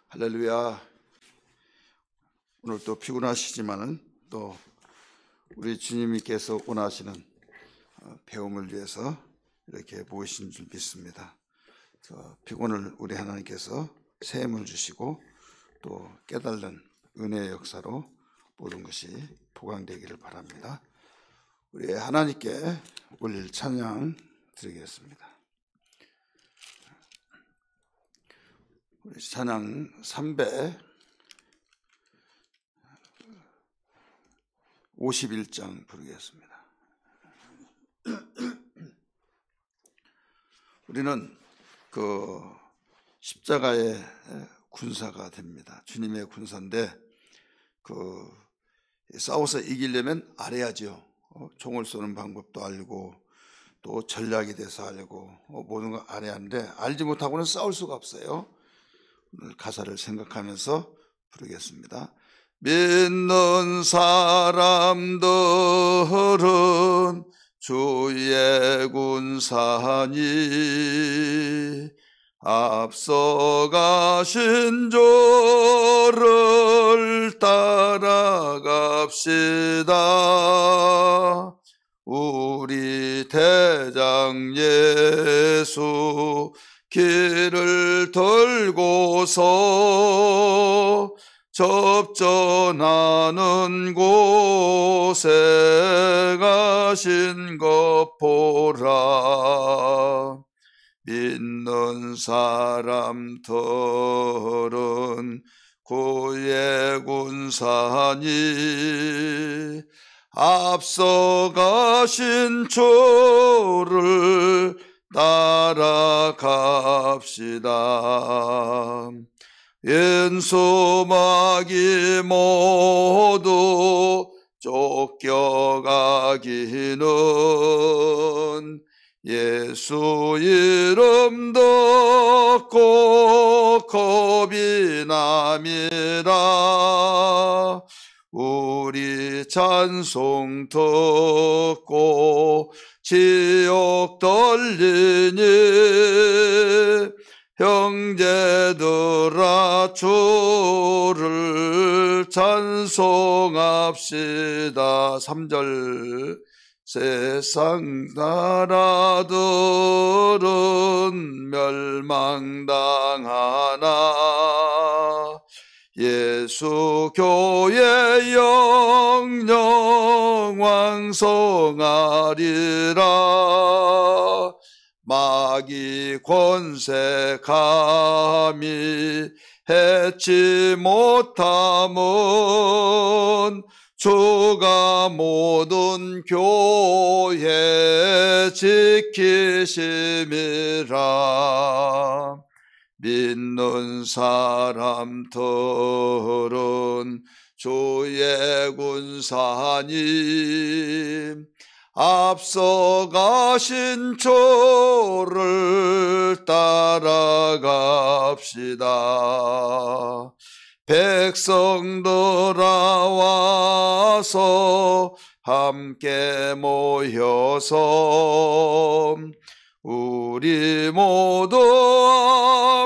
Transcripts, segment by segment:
할렐루야. 오늘 또 피곤하시지만은 또 우리 주님께서 원하시는 배움을 위해서 이렇게 모이신 줄 믿습니다. 피곤을 우리 하나님께서 샘을 주시고 또 깨달는 은혜의 역사로 모든 것이 보강되기를 바랍니다. 우리 하나님께 올릴 찬양 드리겠습니다. 우리 찬양 351장 부르겠습니다. 우리는 그 십자가의 군사가 됩니다. 주님의 군사인데 싸워서 이기려면 알아야죠. 총을 쏘는 방법도 알고 또 전략에 대해서 알고 모든 걸 알아야 하는데 알지 못하고는 싸울 수가 없어요. 오늘 가사를 생각하면서 부르겠습니다. 믿는 사람들은 주의 군사니 앞서가신 주를 따라갑시다. 우리 대장 예수 길을 들고서 접전하는 곳에 가신 것 보라. 믿는 사람들은 그의 군사니 앞서 가신 주를 따라갑시다. 연수막이 모두 쫓겨가기는 예수 이름 듣고 겁이 납니다. 우리 찬송 듣고 지옥 떨리니 형제들아 주를 찬송합시다. 3절 세상 나라들은 멸망당하나 예수 교회 영영 왕성하리라. 마귀 권세 감히 해치 못함은 주가 모든 교회 지키심이라. 믿는 사람들은 주의 군사니 앞서 가신 주를 따라갑시다. 백성들아 와서 함께 모여서 우리 모두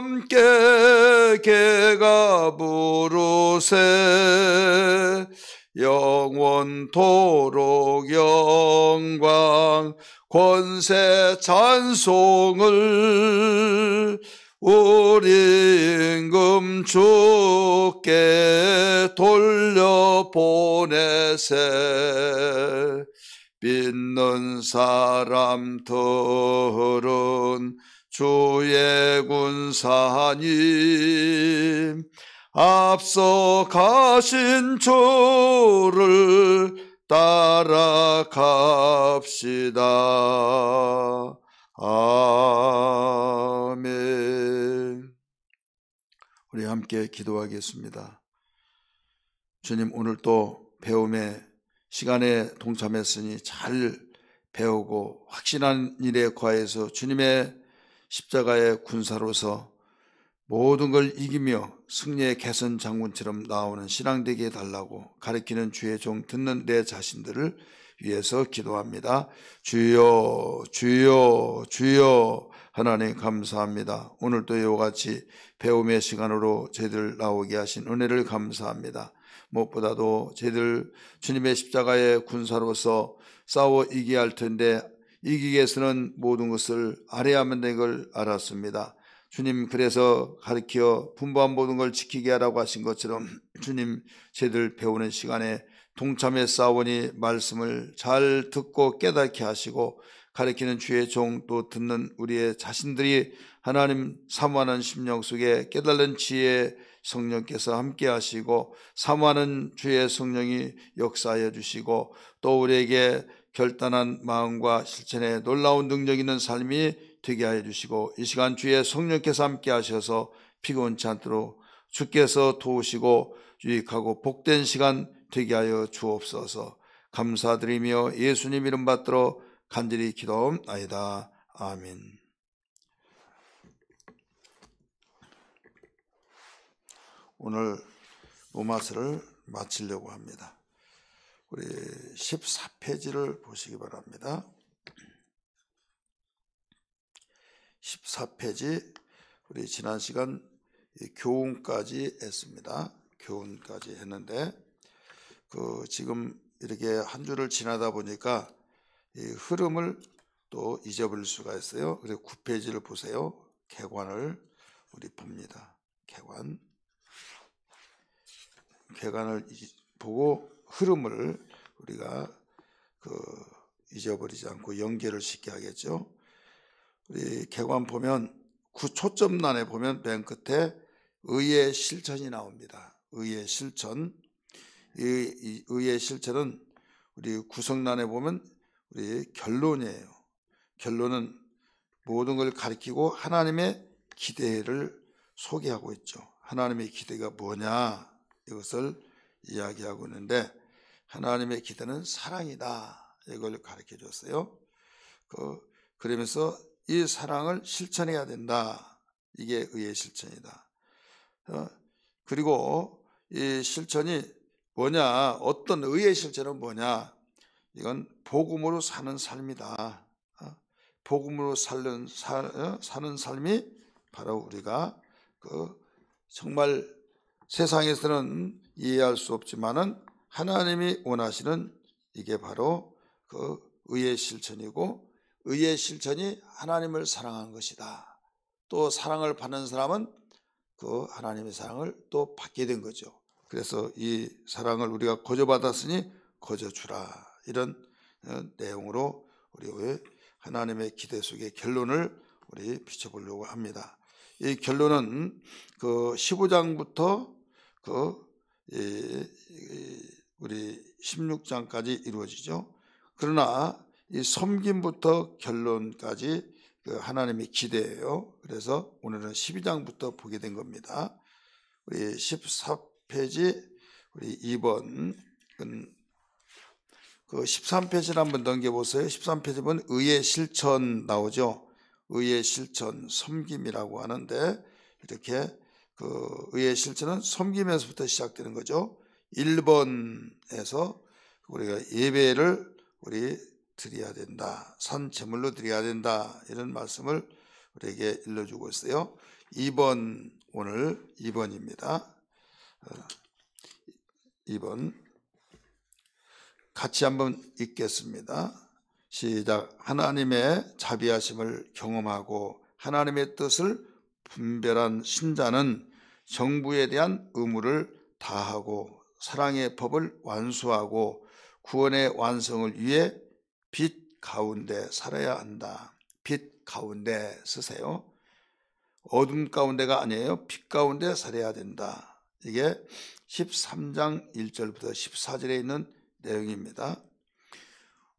함께 개가 부르세. 영원토록 영광 권세 찬송을 우리 임금 주께 돌려보내세. 믿는 사람들은 주의 군사니 앞서 가신 주를 따라갑시다. 아멘. 우리 함께 기도하겠습니다. 주님, 오늘 또 배움의 시간에 동참했으니 잘 배우고 확신한 일에 과해서 주님의 십자가의 군사로서 모든 걸 이기며 승리의 개선 장군처럼 나오는 신앙 되게 해달라고 가르치는 주의 종 듣는 내 자신들을 위해서 기도합니다. 주여 주여 주여 하나님 감사합니다. 오늘도 이와 같이 배움의 시간으로 저희들 나오게 하신 은혜를 감사합니다. 무엇보다도 저희들 주님의 십자가의 군사로서 싸워 이기게 할 텐데 이기기 위해서는 모든 것을 알아야만 되는 걸 알았습니다. 주님 그래서 가르쳐 분부한 모든 걸 지키게 하라고 하신 것처럼 주님 저희들 배우는 시간에 동참해 싸우니 말씀을 잘 듣고 깨닫게 하시고 가르치는 주의 종 또 듣는 우리의 자신들이 하나님 사모하는 심령 속에 깨달은 지혜의 성령께서 함께 하시고 사모하는 주의 성령이 역사하여 주시고 또 우리에게 결단한 마음과 실천에 놀라운 능력 있는 삶이 되게 하여 주시고 이 시간 주의 성령께서 함께 하셔서 피곤치 않도록 주께서 도우시고 유익하고 복된 시간 되게 하여 주옵소서. 감사드리며 예수님 이름 받들어 간절히 기도하옵나이다. 아멘. 오늘 로마서를 마치려고 합니다. 우리 14페이지를 보시기 바랍니다. 14페이지 우리 지난 시간 교훈까지 했습니다. 교훈까지 했는데 지금 이렇게 한 주를 지나다 보니까 이 흐름을 또 잊어버릴 수가 있어요. 그래서 9페이지를 보세요. 개관을 우리 봅니다. 개관을 보고 흐름을 우리가 잊어버리지 않고 연결을 쉽게 하겠죠. 우리 개관 보면 초점란에 보면 맨 끝에 의의 실천이 나옵니다. 의의 실천. 이 의의 실천은 우리 구성란에 보면 우리 결론이에요. 결론은 모든 걸 가리키고 하나님의 기대를 소개하고 있죠. 하나님의 기대가 뭐냐 이것을 이야기하고 있는데 하나님의 기대는 사랑이다 이걸 가르쳐 줬어요. 그러면서 이 사랑을 실천해야 된다. 이게 의의 실천이다. 그리고 이 실천이 뭐냐, 어떤 의의 실천은 뭐냐, 이건 복음으로 사는 삶이다. 복음으로 사는 삶이 바로 우리가 정말 세상에서는 이해할 수 없지만은 하나님이 원하시는 이게 바로 의의 실천이고 의의 실천이 하나님을 사랑하는 것이다. 또 사랑을 받는 사람은 하나님의 사랑을 또 받게 된 거죠. 그래서 이 사랑을 우리가 거저받았으니 거저주라 이런 내용으로 우리 하나님의 기대 속의 결론을 우리 비춰보려고 합니다. 이 결론은 15장부터 우리 16장까지 이루어지죠. 그러나 이 섬김부터 결론까지 하나님의 기대예요. 그래서 오늘은 12장부터 보게 된 겁니다. 우리 14페이지 우리 2번 13페이지를 한번 넘겨보세요. 13페이지 보면 의의 실천 나오죠. 의의 실천, 섬김이라고 하는데 이렇게 의의 실천은 섬김에서부터 시작되는 거죠. 1번에서 우리가 예배를 우리 드려야 된다. 산 제물로 드려야 된다. 이런 말씀을 우리에게 일러주고 있어요. 2번 오늘 2번입니다. 2번 같이 한번 읽겠습니다. 시작. 하나님의 자비하심을 경험하고 하나님의 뜻을 분별한 신자는 정부에 대한 의무를 다하고 사랑의 법을 완수하고 구원의 완성을 위해 빛 가운데 살아야 한다. 빛 가운데 쓰세요. 어둠 가운데가 아니에요. 빛 가운데 살아야 된다. 이게 13장 1절부터 14절에 있는 내용입니다.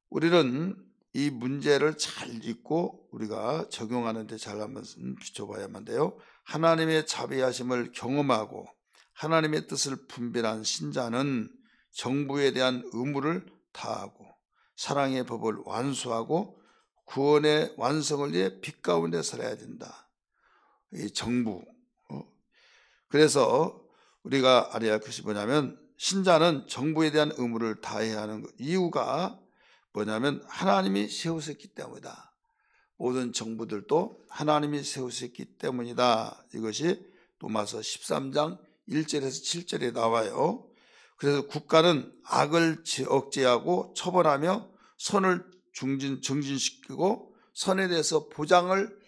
우리는 이 문제를 잘 읽고 우리가 적용하는 데 잘 한번 비춰봐야만 돼요. 하나님의 자비하심을 경험하고 하나님의 뜻을 분별한 신자는 정부에 대한 의무를 다하고 사랑의 법을 완수하고 구원의 완성을 위해 빛 가운데 살아야 된다. 이 정부. 그래서 우리가 알아야 할 것이 뭐냐면 신자는 정부에 대한 의무를 다해야 하는 이유가 뭐냐면 하나님이 세우셨기 때문이다. 모든 정부들도 하나님이 세우셨기 때문이다. 이것이 로마서 13장 1절에서 7절에 나와요. 그래서 국가는 악을 억제하고 처벌하며 선을 증진시키고 선에 대해서 보장을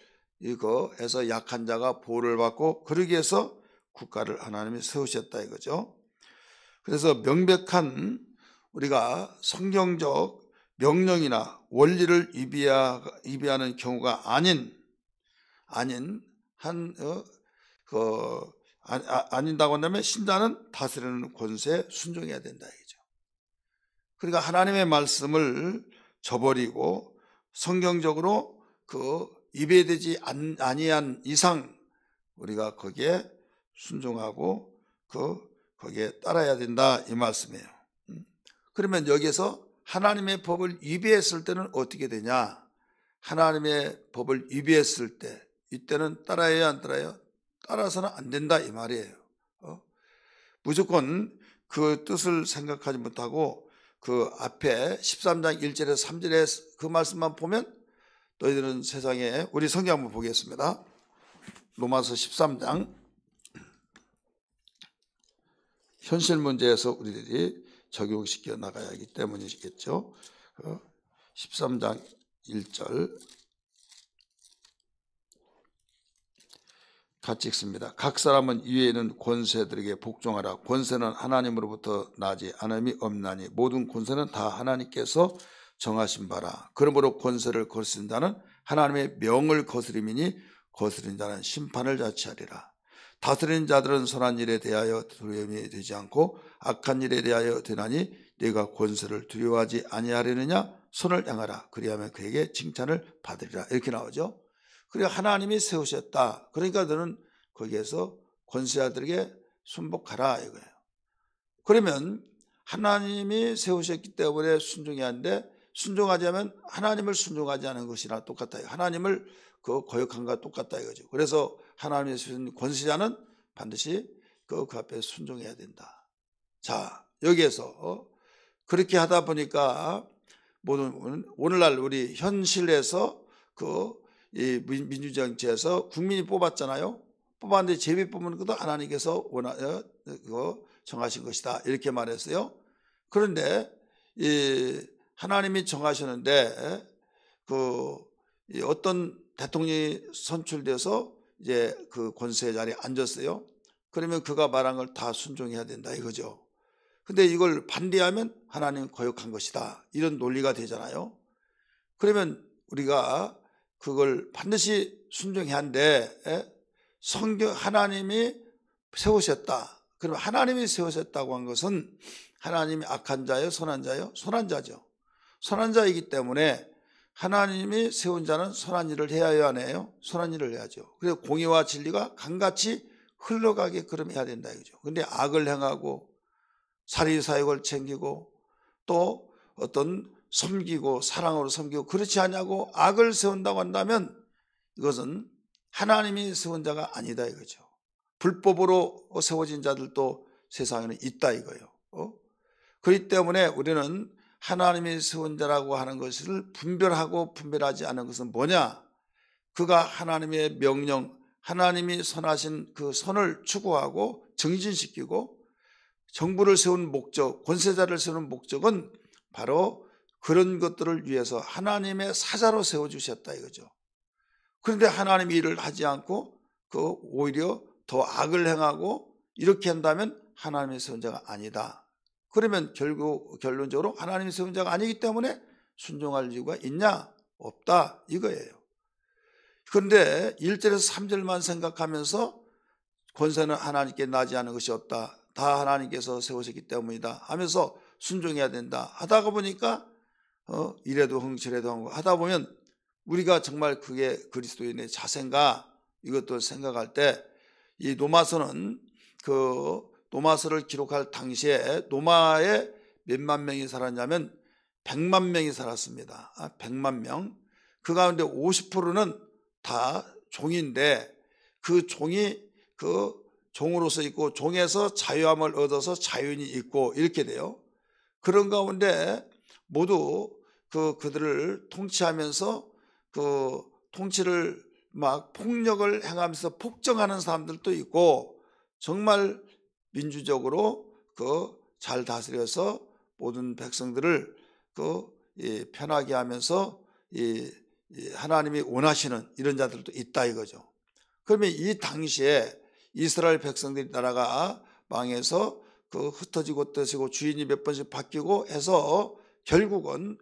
해서 약한 자가 보호를 받고 그러기 위해서 국가를 하나님이 세우셨다 이거죠. 그래서 명백한 우리가 성경적 명령이나 원리를 위배하는 경우가 아닌다고 한다면 신자는 다스리는 권세에 순종해야 된다 이거죠. 그러니까 하나님의 말씀을 저버리고 성경적으로 위배되지 아니한 이상 우리가 거기에 순종하고 거기에 따라야 된다 이 말씀이에요. 그러면 여기에서 하나님의 법을 위배했을 때는 어떻게 되냐? 하나님의 법을 위배했을 때 이때는 따라해야 안 따라요? 따라서는 안 된다 이 말이에요. 무조건 그 뜻을 생각하지 못하고 그 앞에 13장 1절에서 3절에 그 말씀만 보면 너희들은 세상에 우리 성경 한번 보겠습니다. 로마서 13장 현실 문제에서 우리들이 적용시켜 나가야 하기 때문이겠죠. 13장 1절 같이 읽습니다. 각 사람은 위에 있는 권세들에게 복종하라. 권세는 하나님으로부터 나지 않음이 없나니 모든 권세는 다 하나님께서 정하신 바라. 그러므로 권세를 거스린 자는 하나님의 명을 거스림이니 거스린 자는 심판을 자취하리라. 다스리는 자들은 선한 일에 대하여 두려움이 되지 않고 악한 일에 대하여 되나니 네가 권세를 두려워하지 아니하려느냐? 손을 향하라. 그리하면 그에게 칭찬을 받으리라. 이렇게 나오죠. 그리고 하나님이 세우셨다. 그러니까 너는 거기에서 권세자들에게 순복하라 이거예요. 그러면 하나님이 세우셨기 때문에 순종해야 하는데 순종하자면 하나님을 순종하지 않은 것이나 똑같아요. 하나님을 거역한 것과 똑같다 이거죠. 그래서 하나님의 세우신 권세자는 반드시 그 앞에 순종해야 된다. 자, 여기에서 그렇게 하다 보니까 오늘날 우리 현실에서 이 민주정치에서 국민이 뽑았잖아요. 뽑았는데 제비 뽑는 것도 하나님께서 정하신 것이다 이렇게 말했어요. 그런데 이 하나님이 정하셨는데 어떤 대통령이 선출돼서 이제 그 권세 자리에 앉았어요. 그러면 그가 말한 걸 다 순종해야 된다 이거죠. 근데 이걸 반대하면 하나님 거역한 것이다 이런 논리가 되잖아요. 그러면 우리가 그걸 반드시 순종해야 하는데 성경 하나님이 세우셨다. 그럼 하나님이 세우셨다고 한 것은 하나님이 악한 자요, 선한 자요? 선한 자죠. 선한 자이기 때문에 하나님이 세운 자는 선한 일을 해야 하네요. 선한 일을 해야죠. 그래서 공의와 진리가 강같이 흘러가게 그럼 해야 된다 이거죠. 근데 악을 행하고 사리사욕을 챙기고 또 어떤 섬기고 사랑으로 섬기고 그렇지 않냐고 악을 세운다고 한다면 이것은 하나님이 세운 자가 아니다 이거죠. 불법으로 세워진 자들도 세상에는 있다 이거예요. 그렇기 때문에 우리는 하나님이 세운 자라고 하는 것을 분별하고 분별하지 않은 것은 뭐냐? 그가 하나님의 명령, 하나님이 선하신 그 선을 추구하고 정진시키고 정부를 세운 목적, 권세자를 세우는 목적은 바로 그런 것들을 위해서 하나님의 사자로 세워주셨다 이거죠. 그런데 하나님이 일을 하지 않고 오히려 더 악을 행하고 이렇게 한다면 하나님의 세운 자가 아니다. 그러면 결론적으로 하나님의 세운 자가 아니기 때문에 순종할 이유가 있냐? 없다 이거예요. 그런데 1절에서 3절만 생각하면서 권세는 하나님께 나지 않은 것이 없다. 다 하나님께서 세우셨기 때문이다 하면서 순종해야 된다 하다가 보니까 이래도 흥 저래도 하고 하다 보면 우리가 정말 그게 그리스도인의 자세인가 이것도 생각할 때 이 노마서는 노마서를 기록할 당시에 노마에 몇만 명이 살았냐면 100만 명이 살았습니다. 100만 명. 그 가운데 50%는 다 종인데 그 종이 종으로서 있고 종에서 자유함을 얻어서 자유인이 있고 이렇게 돼요. 그런 가운데 모두 그들을 통치하면서 통치를 막 폭력을 행하면서 폭정하는 사람들도 있고, 정말 민주적으로 잘 다스려서 모든 백성들을 편하게 하면서 하나님이 원하시는 이런 자들도 있다 이거죠. 그러면 이 당시에 이스라엘 백성들이 나라가 망해서 흩어지고 뜨시고 주인이 몇 번씩 바뀌고 해서 결국은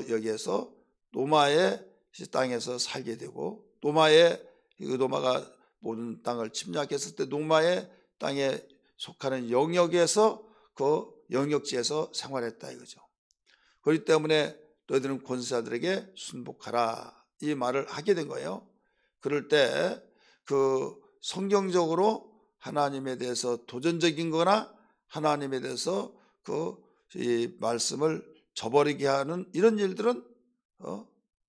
여기에서 노마의 땅에서 살게 되고, 노마가 모든 땅을 침략했을 때 노마의 땅에 속하는 영역에서 영역지에서 생활했다 이거죠. 그렇기 때문에 너희들은 권세자들에게 순복하라 이 말을 하게 된 거예요. 그럴 때 성경적으로 하나님에 대해서 도전적인 거나 하나님에 대해서 이 말씀을 저버리게 하는 이런 일들은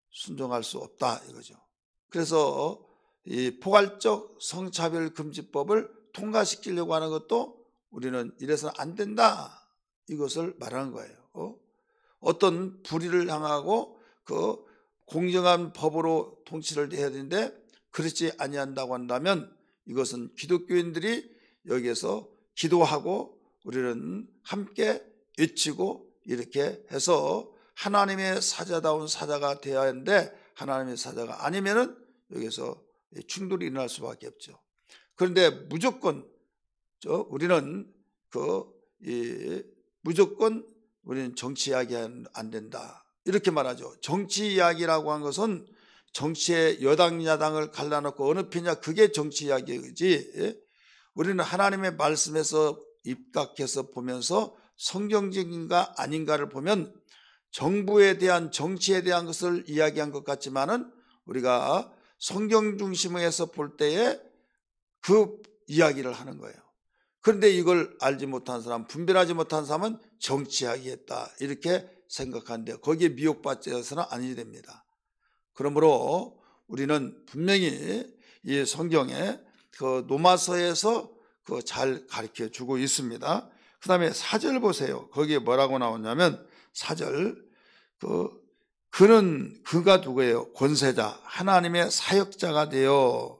순종할 수 없다 이거죠. 그래서 이 포괄적 성차별 금지법을 통과시키려고 하는 것도 우리는 이래서는 안 된다 이것을 말하는 거예요. 어떤 불의를 향하고 공정한 법으로 통치를 해야 되는데 그렇지 아니한다고 한다면 이것은 기독교인들이 여기에서 기도하고 우리는 함께 외치고 이렇게 해서 하나님의 사자다운 사자가 되어야 하는데, 하나님의 사자가 아니면은 여기서 충돌이 일어날 수밖에 없죠. 그런데 무조건 우리는 무조건 우리는 정치 이야기는 안 된다 이렇게 말하죠. 정치 이야기라고 한 것은 정치의 여당 야당을 갈라놓고 어느 편이냐 그게 정치 이야기지, 우리는 하나님의 말씀에서 입각해서 보면서 성경적인가 아닌가를 보면 정부에 대한 정치에 대한 것을 이야기한 것 같지만은 우리가 성경 중심에서 볼 때에 그 이야기를 하는 거예요. 그런데 이걸 알지 못한 사람, 분별하지 못한 사람은 정치 이야기했다 이렇게 생각하는데 거기에 미혹받아서는 아니 됩니다. 그러므로 우리는 분명히 이 성경에 노마서에서 잘 가르쳐 주고 있습니다. 그 다음에 4절 보세요. 거기에 뭐라고 나오냐면 4절 그가 누구예요? 권세자, 하나님의 사역자가 되어,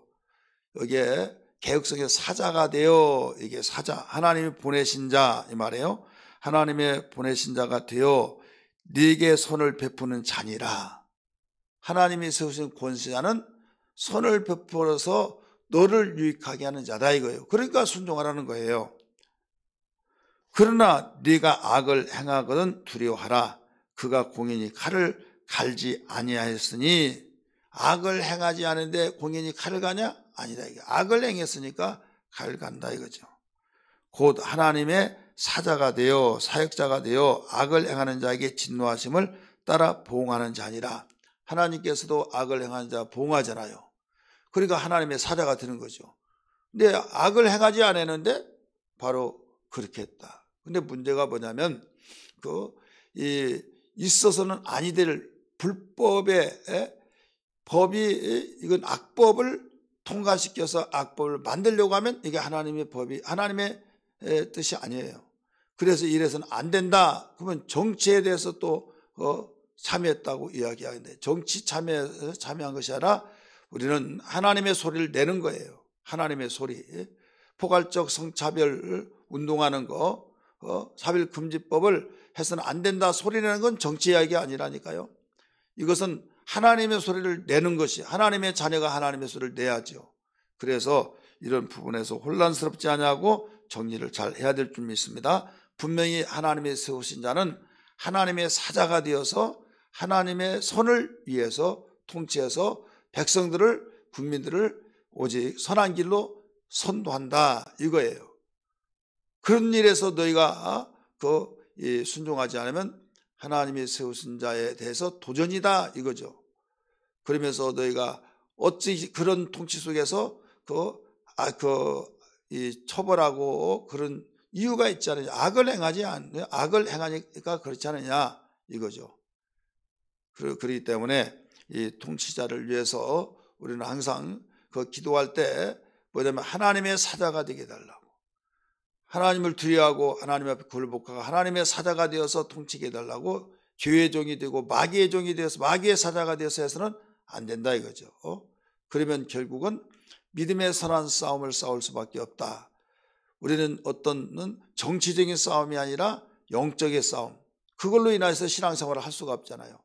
여기에 개역성의 사자가 되어, 이게 사자, 하나님이 보내신 자 이 말이에요. 하나님의 보내신 자가 되어 네게 선을 베푸는 자니라. 하나님이 세우신 권세자는 선을 베풀어서 너를 유익하게 하는 자다 이거예요. 그러니까 순종하라는 거예요. 그러나 네가 악을 행하거든 두려워하라. 그가 공연히 칼을 갈지 아니하였으니. 악을 행하지 않은데 공연히 칼을 가냐? 아니다. 악을 행했으니까 칼을 간다 이거죠. 곧 하나님의 사자가 되어 사역자가 되어 악을 행하는 자에게 진노하심을 따라 보응하는 자니라. 하나님께서도 악을 행하는 자 보응하잖아요. 그러니까 하나님의 사자가 되는 거죠. 근데 악을 행하지 않았는데 바로 그렇게 했다. 근데 문제가 뭐냐면 있어서는 아니 될 불법의 법이, 이건 악법을 통과시켜서 악법을 만들려고 하면 이게 하나님의 법이, 하나님의 뜻이 아니에요. 그래서 이래서는 안 된다. 그러면 정치에 대해서 또 참여했다고 이야기하는데, 정치 참여한 것이 아니라 우리는 하나님의 소리를 내는 거예요. 하나님의 소리. 포괄적 성차별 운동하는 거, 차별금지법을 해서는 안 된다 소리 내는 건 정치 이야기가 아니라니까요. 이것은 하나님의 소리를 내는 것이, 하나님의 자녀가 하나님의 소리를 내야죠. 그래서 이런 부분에서 혼란스럽지 않냐고 정리를 잘 해야 될 줄 믿습니다. 분명히 하나님의 세우신 자는 하나님의 사자가 되어서 하나님의 선을 위해서 통치해서 백성들을, 국민들을 오직 선한 길로 선도한다 이거예요. 그런 일에서 너희가 순종하지 않으면 하나님이 세우신 자에 대해서 도전이다 이거죠. 그러면서 너희가 어찌 그런 통치 속에서 처벌하고 그런 이유가 있지 않느냐. 악을 행하니까 그렇지 않느냐 이거죠. 그렇기 때문에 이 통치자를 위해서 우리는 항상 기도할 때 뭐냐면 하나님의 사자가 되게 해달라고, 하나님을 두려워하고 하나님 앞에 굴복하고 하나님의 사자가 되어서 통치게 해달라고, 죄의 종이 되고 마귀의 종이 되어서 마귀의 사자가 되어서 해서는 안 된다 이거죠. 그러면 결국은 믿음의 선한 싸움을 싸울 수밖에 없다. 우리는 어떤 정치적인 싸움이 아니라 영적인 싸움, 그걸로 인해서 신앙생활을 할 수가 없잖아요.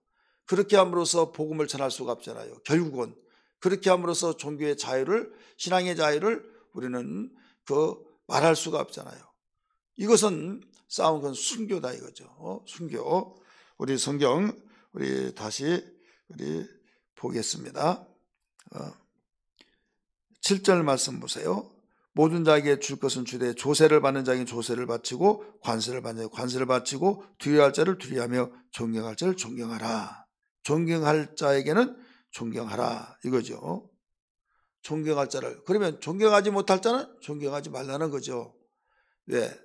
그렇게 함으로써 복음을 전할 수가 없잖아요. 결국은 그렇게 함으로써 종교의 자유를, 신앙의 자유를 우리는 말할 수가 없잖아요. 이것은 싸운 건 순교다 이거죠. 순교. 우리 성경 다시 보겠습니다. 7절 말씀 보세요. 모든 자에게 줄 것은 주되 조세를 받는 자에게 조세를 바치고 관세를 받는 자에게 관세를 바치고 두려워할 자를 두려워하며 존경할 자를 존경하라. 존경할 자에게는 존경하라 이거죠. 존경할 자를. 그러면 존경하지 못할 자는 존경하지 말라는 거죠. 왜?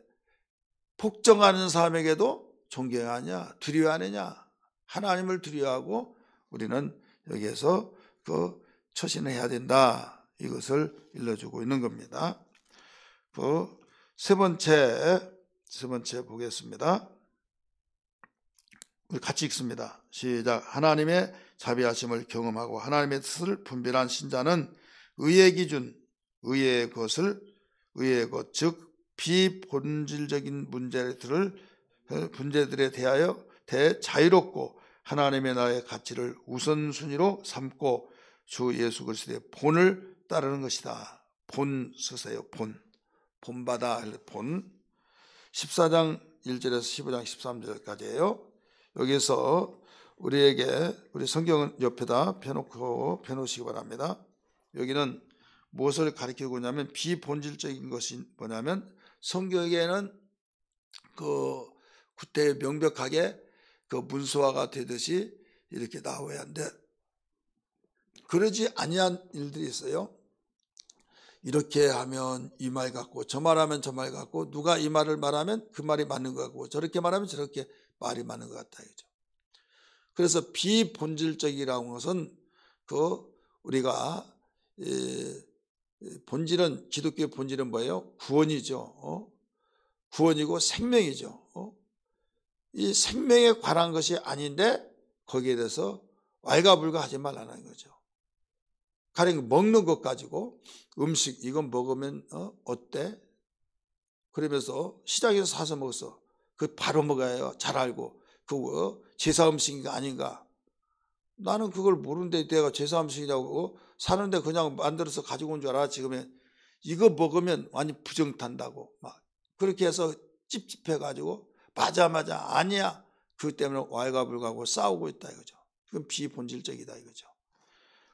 폭정하는 사람에게도 존경하냐, 두려워하느냐? 하나님을 두려워하고 우리는 여기에서 처신을 해야 된다. 이것을 일러주고 있는 겁니다. 세 번째 보겠습니다. 우리 같이 읽습니다. 시작. 하나님의 자비하심을 경험하고 하나님의 뜻을 분별한 신자는 의의 기준, 의의 것, 즉 비본질적인 문제들에 대하여 자유롭고 하나님의 나라의 가치를 우선순위로 삼고 주 예수 그리스도의 본을 따르는 것이다. 본 쓰세요. 본받아. 본. 14장 1절에서 15장 13절까지예요. 여기서 우리에게 우리 성경은 옆에다 펴놓으시기 바랍니다. 여기는 무엇을 가리키고 있냐면 비본질적인 것이 뭐냐면 성경에는 그때 명백하게 문서화가 되듯이 이렇게 나와야 하는데 그러지 아니한 일들이 있어요. 이렇게 하면 이 말 같고 저 말하면 저 말 같고 누가 이 말을 말하면 그 말이 맞는 것 같고 저렇게 말하면 저렇게 말이 맞는 것 같다 이거죠. 그래서 비본질적이라는 것은 우리가 본질은 기독교의 본질은 뭐예요? 구원이죠. 구원이고 생명이죠. 이 생명에 관한 것이 아닌데 거기에 대해서 왈가불가하지 말라는 거죠. 가령 먹는 것 가지고 음식 이건 먹으면 어때? 그러면서 시장에서 사서 먹었어. 그 바로 먹어야 잘 알고 제사 음식인가 아닌가? 나는 그걸 모르는데 내가 제사 음식이라고 사는데 그냥 만들어서 가지고 온 줄 알아. 지금은 이거 먹으면 완전 부정탄다고 막 그렇게 해서 찝찝해가지고 맞아 아니야. 그 때문에 왈가불가하고 싸우고 있다 이거죠. 그건 비본질적이다 이거죠.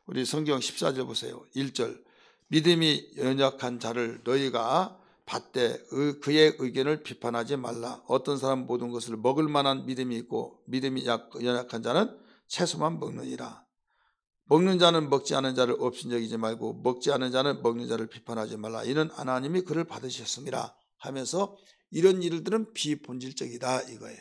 우리 성경 14절 보세요. 1절 믿음이 연약한 자를 너희가 받되 그의 의견을 비판하지 말라. 어떤 사람 모든 것을 먹을 만한 믿음이 있고 믿음이 연약한 자는 채소만 먹느니라. 먹는 자는 먹지 않은 자를 업신여기지 말고 먹지 않은 자는 먹는 자를 비판하지 말라. 이는 하나님이 그를 받으셨습니다 하면서 이런 일들은 비본질적이다 이거예요.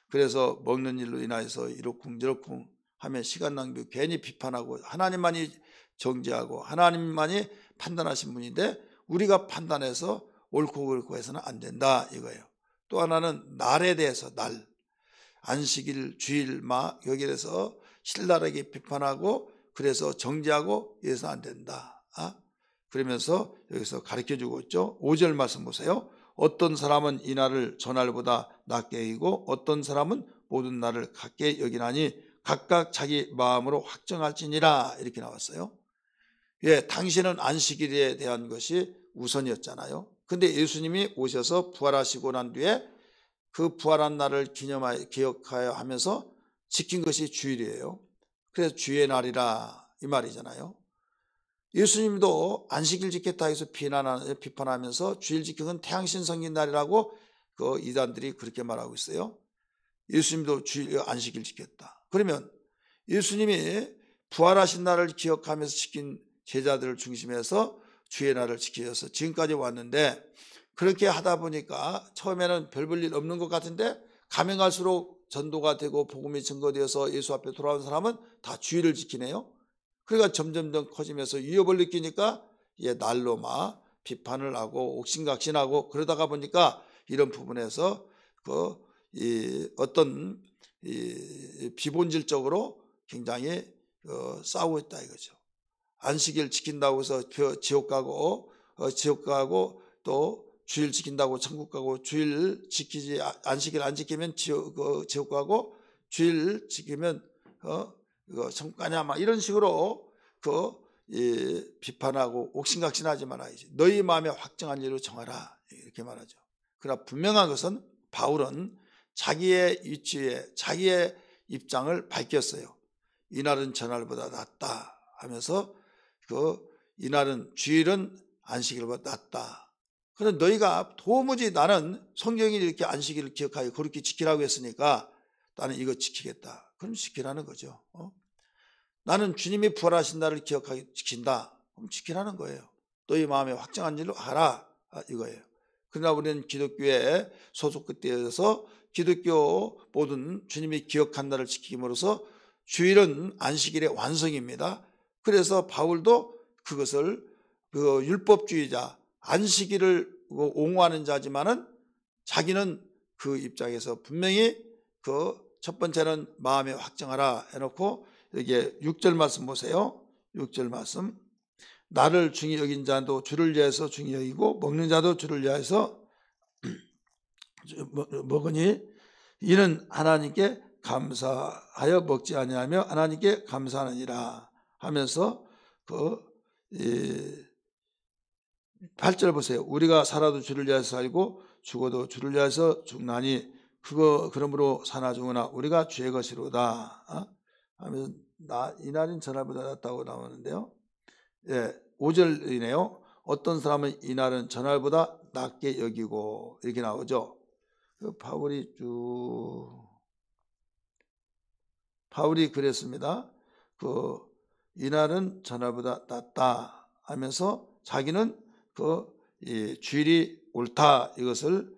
그래서 먹는 일로 인하여서 이러쿵저러쿵 하면 시간 낭비, 괜히 비판하고 하나님만이 정죄하고 하나님만이 판단하신 분인데 우리가 판단해서 옳고 그르고 해서는 안 된다 이거예요. 또 하나는 날에 대해서 안식일, 주일 여기에 대해서 신랄하게 비판하고 그래서 정죄하고 이래서 안 된다. 그러면서 여기서 가르쳐주고 있죠. 5절 말씀 보세요. 어떤 사람은 이 날을 저 날보다 낮게 여기고 어떤 사람은 모든 날을 같게 여기나니 각각 자기 마음으로 확정할지니라 이렇게 나왔어요. 예, 당신은 안식일에 대한 것이 우선이었잖아요. 근데 예수님이 오셔서 부활하시고 난 뒤에 그 부활한 날을 기억하여 하면서 지킨 것이 주일이에요. 그래서 주의 날이라 이 말이잖아요. 예수님도 안식일 지켰다 해서 비판하면서 주일 지킨 건 태양신 성긴 날이라고 이단들이 그렇게 말하고 있어요. 예수님도 안식일 지켰다. 그러면 예수님이 부활하신 날을 기억하면서 지킨 제자들을 중심해서 주의 날을 지켜서 지금까지 왔는데 그렇게 하다 보니까 처음에는 별 볼 일 없는 것 같은데 가면 갈수록 전도가 되고 복음이 증거되어서 예수 앞에 돌아온 사람은 다 주일을 지키네요. 그러니까 점점 커지면서 위협을 느끼니까 날로 비판을 하고 옥신각신하고 그러다가 보니까 이런 부분에서 어떤 비본질적으로 굉장히 싸우고 있다 이거죠. 안식일 지킨다고 해서 지옥 가고 또 주일 지킨다고 천국 가고, 주일 지키지 안식일 안 지키면 지옥 가고, 주일 지키면 천국 가냐, 막 이런 식으로 비판하고 옥신각신하지 말아야지. 너희 마음에 확정한 일로 정하라 이렇게 말하죠. 그러나 분명한 것은 바울은 자기의 위치에 자기의 입장을 밝혔어요. 이날은 전날보다 낫다 하면서 이날은 주일은 안식일보다 낫다. 그런데 너희가 도무지 나는 성경이 이렇게 안식일을 기억하여 그렇게 지키라고 했으니까 나는 이거 지키겠다. 그럼 지키라는 거죠. 나는 주님이 부활하신 날을 기억하게 지킨다. 그럼 지키라는 거예요. 너희 마음에 확정한 일로 하라 이거예요. 그러나 우리는 기독교에 소속되어서 기독교 모든 주님이 기억한 날을 지킴으로써 주일은 안식일의 완성입니다. 그래서 바울도 그것을 율법주의자, 안식일을 옹호하는 자지만은 자기는 그 입장에서 분명히 첫 번째는 마음에 확정하라 해놓고, 여기에 6절 말씀 보세요. 6절 말씀. 나를 중히 여긴 자도 주를 위해서 중히 여기고 먹는 자도 주를 위해서 먹으니 이는 하나님께 감사하여 먹지 아니하며 하나님께 감사하느니라 하면서 8절 보세요. 우리가 살아도 주를 위해서 살고 죽어도 주를 위해서 죽나니 그러므로 사나 죽으나 우리가 주의 것이로다 하면서 이날은 전날보다 낫다고 나오는데요. 5절이네요. 어떤 사람은 이날은 전날보다 낫게 여기고 이렇게 나오죠. 바울이 그랬습니다. 이날은 전날보다 낫다 하면서 자기는 주일이 옳다 이것을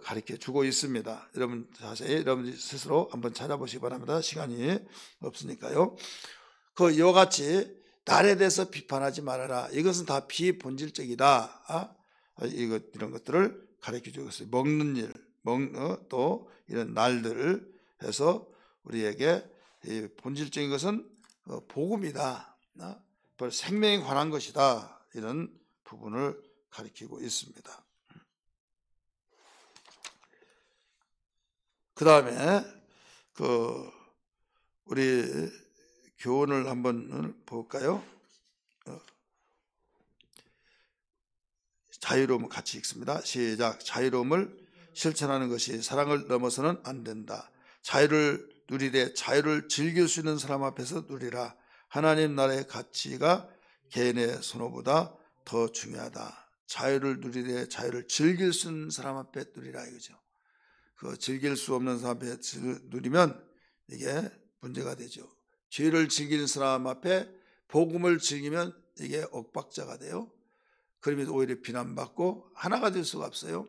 가르쳐 주고 있습니다. 여러분 자세히 여러분 스스로 한번 찾아보시기 바랍니다. 시간이 없으니까요. 이와 같이 날에 대해서 비판하지 말아라. 이것은 다 비본질적이다. 이런 것들을 가르쳐 주고 있어요. 먹는 일, 또 이런 날들을 해서 우리에게 본질적인 것은 복음이다. 생명에 관한 것이다. 이런 부분을 가리키고 있습니다. 그 다음에 우리 교훈을 한번 볼까요? 자유로움 같이 읽습니다. 시작. 자유로움을 실천하는 것이 사랑을 넘어서는 안 된다. 자유를 누리되 자유를 즐길 수 있는 사람 앞에서 누리라. 하나님 나라의 가치가 개인의 선호보다 더 중요하다. 자유를 누리되 자유를 즐길 수 있는 사람 앞에 누리라 이거죠. 즐길 수 없는 사람 앞에 누리면 이게 문제가 되죠. 죄를 즐기는 사람 앞에 복음을 즐기면 이게 엇박자가 돼요. 그러면 오히려 비난받고 하나가 될 수가 없어요.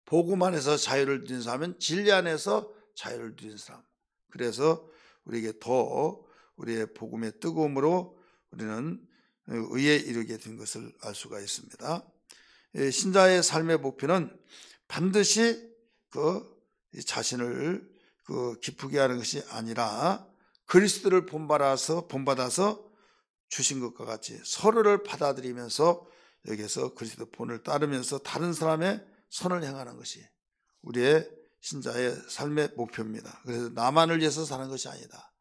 복음 안에서 자유를 누리는 사람은 진리 안에서 자유를 누리는 사람. 그래서 우리에게 더 우리의 복음의 뜨거움으로 우리는 의에 이르게 된 것을 알 수가 있습니다. 신자의 삶의 목표는 반드시 자신을 기쁘게 하는 것이 아니라 그리스도를 본받아서 주신 것과 같이 서로를 받아들이면서 여기에서 그리스도 본을 따르면서 다른 사람의 선을 행하는 것이 우리의 신자의 삶의 목표입니다. 그래서 나만을 위해서 사는 것이 아니다.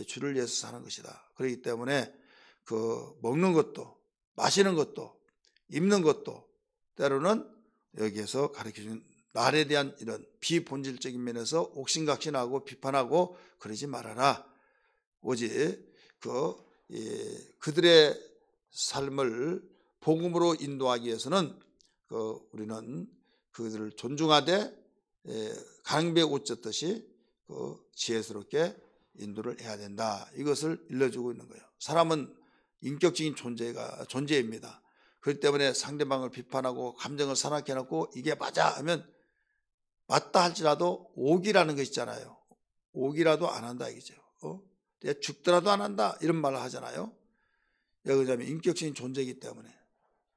주를 위해서 사는 것이다. 그렇기 때문에 먹는 것도 마시는 것도 입는 것도 때로는 여기에서 가르쳐준 날에 대한 이런 비본질적인 면에서 옥신각신하고 비판하고 그러지 말아라. 오직 그들의 삶을 복음으로 인도하기 위해서는 우리는 그들을 존중하되 강배 옷 젖듯이 지혜스럽게 인도를 해야 된다. 이것을 일러주고 있는 거예요. 사람은 인격적인 존재입니다. 그렇기 때문에 상대방을 비판하고 감정을 산악해 놓고 이게 맞아 하면 맞다 할지라도 오기라는 것 있잖아요. 오기라도 안 한다 이거죠. 내가 죽더라도 안 한다 이런 말을 하잖아요. 왜냐하면 인격적인 존재이기 때문에.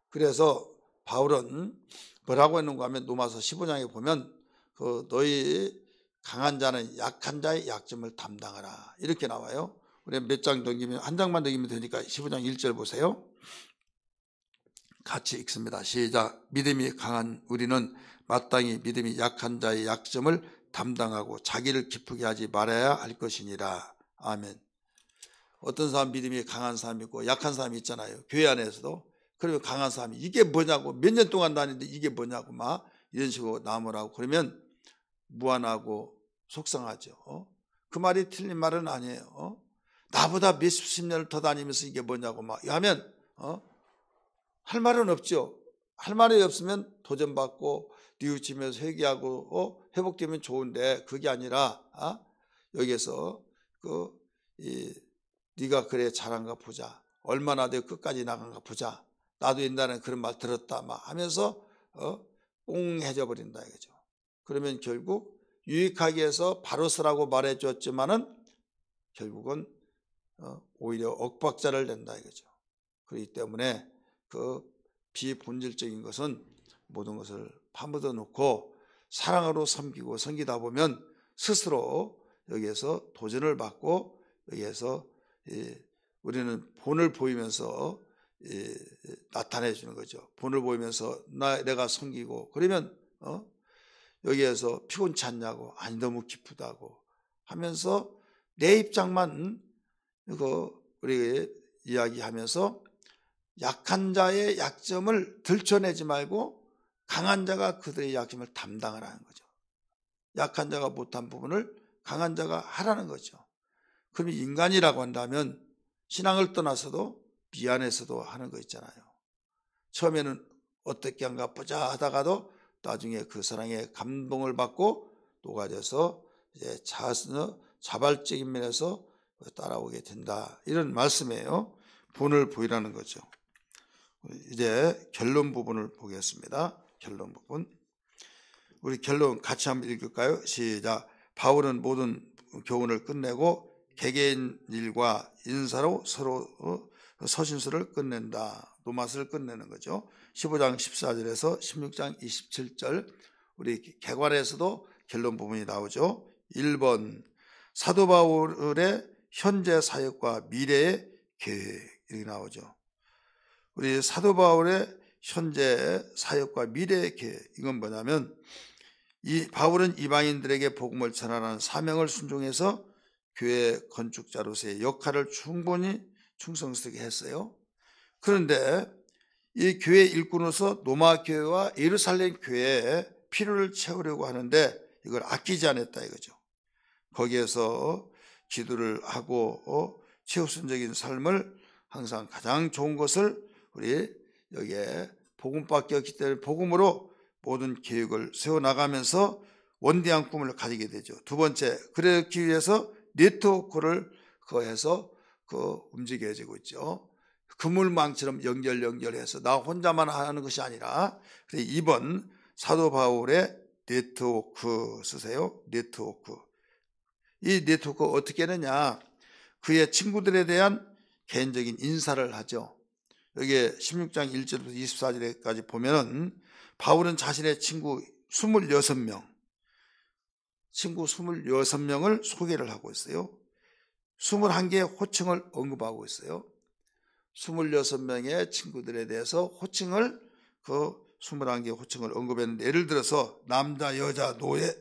그래서 바울은 뭐라고 했는가 하면 로마서 15장에 보면 너희 강한 자는 약한 자의 약점을 담당하라 이렇게 나와요. 우리 몇 장 넘기면 한 장만 넘기면 되니까 15장 1절 보세요. 같이 읽습니다. 시작. 믿음이 강한 우리는 마땅히 믿음이 약한 자의 약점을 담당하고 자기를 기쁘게 하지 말아야 할 것이니라. 아멘. 어떤 사람 믿음이 강한 사람이 있고 약한 사람이 있잖아요. 교회 안에서도. 그러면 강한 사람이 이게 뭐냐고, 몇 년 동안 다니는데 이게 뭐냐고 막 이런 식으로 나무라고 그러면 무안하고 속상하죠. 그 말이 틀린 말은 아니에요. 나보다 몇십 년을 더 다니면서 이게 뭐냐고 막 하면 할 말은 없죠. 할 말이 없으면 도전받고 뉘우치면서 회개하고 회복되면 좋은데, 그게 아니라 여기에서 네가 그래 잘한가 보자, 얼마나 내 끝까지 나간가 보자, 나도 옛날에 그런 말 들었다 막 하면서 꽁해져 버린다 이거죠. 그러면 결국 유익하게 해서 바로 서라고 말해줬지만은 결국은 오히려 엇박자를 낸다 이거죠. 그렇기 때문에 그 비본질적인 것은 모든 것을 파묻어 놓고 사랑으로 섬기다 보면 스스로 여기에서 도전을 받고, 여기에서 우리는 본을 보이면서 나타내 주는 거죠. 본을 보이면서 내가 섬기고 그러면 여기에서 피곤치 않냐고, 아니 너무 기쁘다고 하면서 내 입장만 우리 이야기하면서 약한 자의 약점을 들춰내지 말고 강한 자가 그들의 약점을 담당하라는 거죠. 약한 자가 못한 부분을 강한 자가 하라는 거죠. 그럼 인간이라고 한다면 신앙을 떠나서도 미안해서도 하는 거 있잖아요. 처음에는 어떻게 한가 보자 하다가도 나중에 그 사랑에 감동을 받고 녹아져서 이제 자발적인 면에서 따라오게 된다, 이런 말씀이에요. 본을 보이라는 거죠. 이제 결론 부분을 보겠습니다. 결론 부분. 우리 결론 같이 한번 읽을까요? 시작. 바울은 모든 교훈을 끝내고 개개인 일과 인사로 서로 서신서를 끝낸다. 노마스를 끝내는 거죠. 15장 14절에서 16장 27절 우리 개관에서도 결론 부분이 나오죠. 1번 사도 바울의 현재 사역과 미래의 계획이 나오죠. 우리 사도 바울의 현재 사역과 미래의 계획, 이건 뭐냐면 이 바울은 이방인들에게 복음을 전하라는 사명을 순종해서 교회 건축자로서의 역할을 충분히 충성스럽게 했어요. 그런데 이 교회 일꾼으로서 로마 교회와 예루살렘 교회의 필요를 채우려고 하는데 이걸 아끼지 않았다 이거죠. 거기에서 기도를 하고 최우선적인 삶을 항상 가장 좋은 것을 우리 여기에 복음밖에 없기 때문에 복음으로 모든 계획을 세워나가면서 원대한 꿈을 가지게 되죠. 두 번째, 그러기 위해서 네트워크를 거해서 움직여지고 있죠. 그물망처럼 연결해서 나 혼자만 하는 것이 아니라. 2번 사도 바울의 네트워크 쓰세요. 네트워크. 이 네트워크 어떻게 하느냐, 그의 친구들에 대한 개인적인 인사를 하죠. 여기에 16장 1절부터 24절까지 보면은 바울은 자신의 친구 26명, 친구 26명을 소개를 하고 있어요. 21개의 호칭을 언급하고 있어요. 26명의 친구들에 대해서 호칭을, 그 21개의 호칭을 언급했는데, 예를 들어서 남자, 여자, 노예,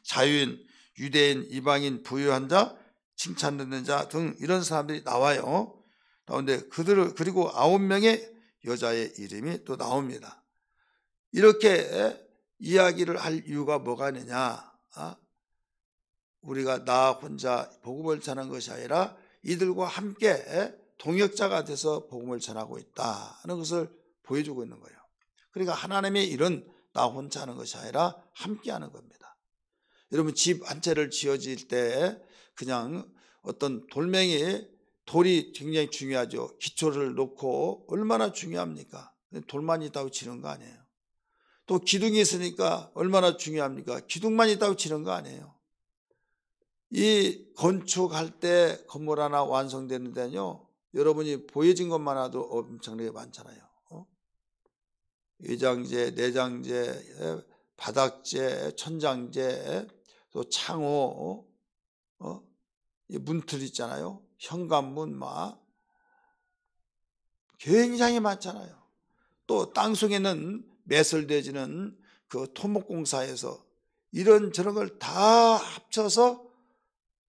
자유인, 유대인, 이방인, 부유한 자, 칭찬 듣는 자 등 이런 사람들이 나와요. 그런데 그리고 9명의 여자의 이름이 또 나옵니다. 이렇게 이야기를 할 이유가 뭐가 있느냐, 우리가 나 혼자 복음을 전하는 것이 아니라 이들과 함께 동역자가 돼서 복음을 전하고 있다는 것을 보여주고 있는 거예요. 그러니까 하나님의 일은 나 혼자 하는 것이 아니라 함께 하는 겁니다. 여러분, 집 한 채를 지어질 때 그냥 어떤 돌이 굉장히 중요하죠. 기초를 놓고 얼마나 중요합니까? 돌만 있다고 지는 거 아니에요. 또 기둥이 있으니까 얼마나 중요합니까? 기둥만 있다고 지는 거 아니에요. 이 건축할 때 건물 하나 완성되는 데는요, 여러분이 보여진 것만 해도 엄청나게 많잖아요. 외장재, 내장재, 바닥재, 천장재, 또 창호, 문틀 있잖아요. 현관문 굉장히 많잖아요. 또 땅속에는 매설되어지는 그 토목공사에서 이런 저런 걸 다 합쳐서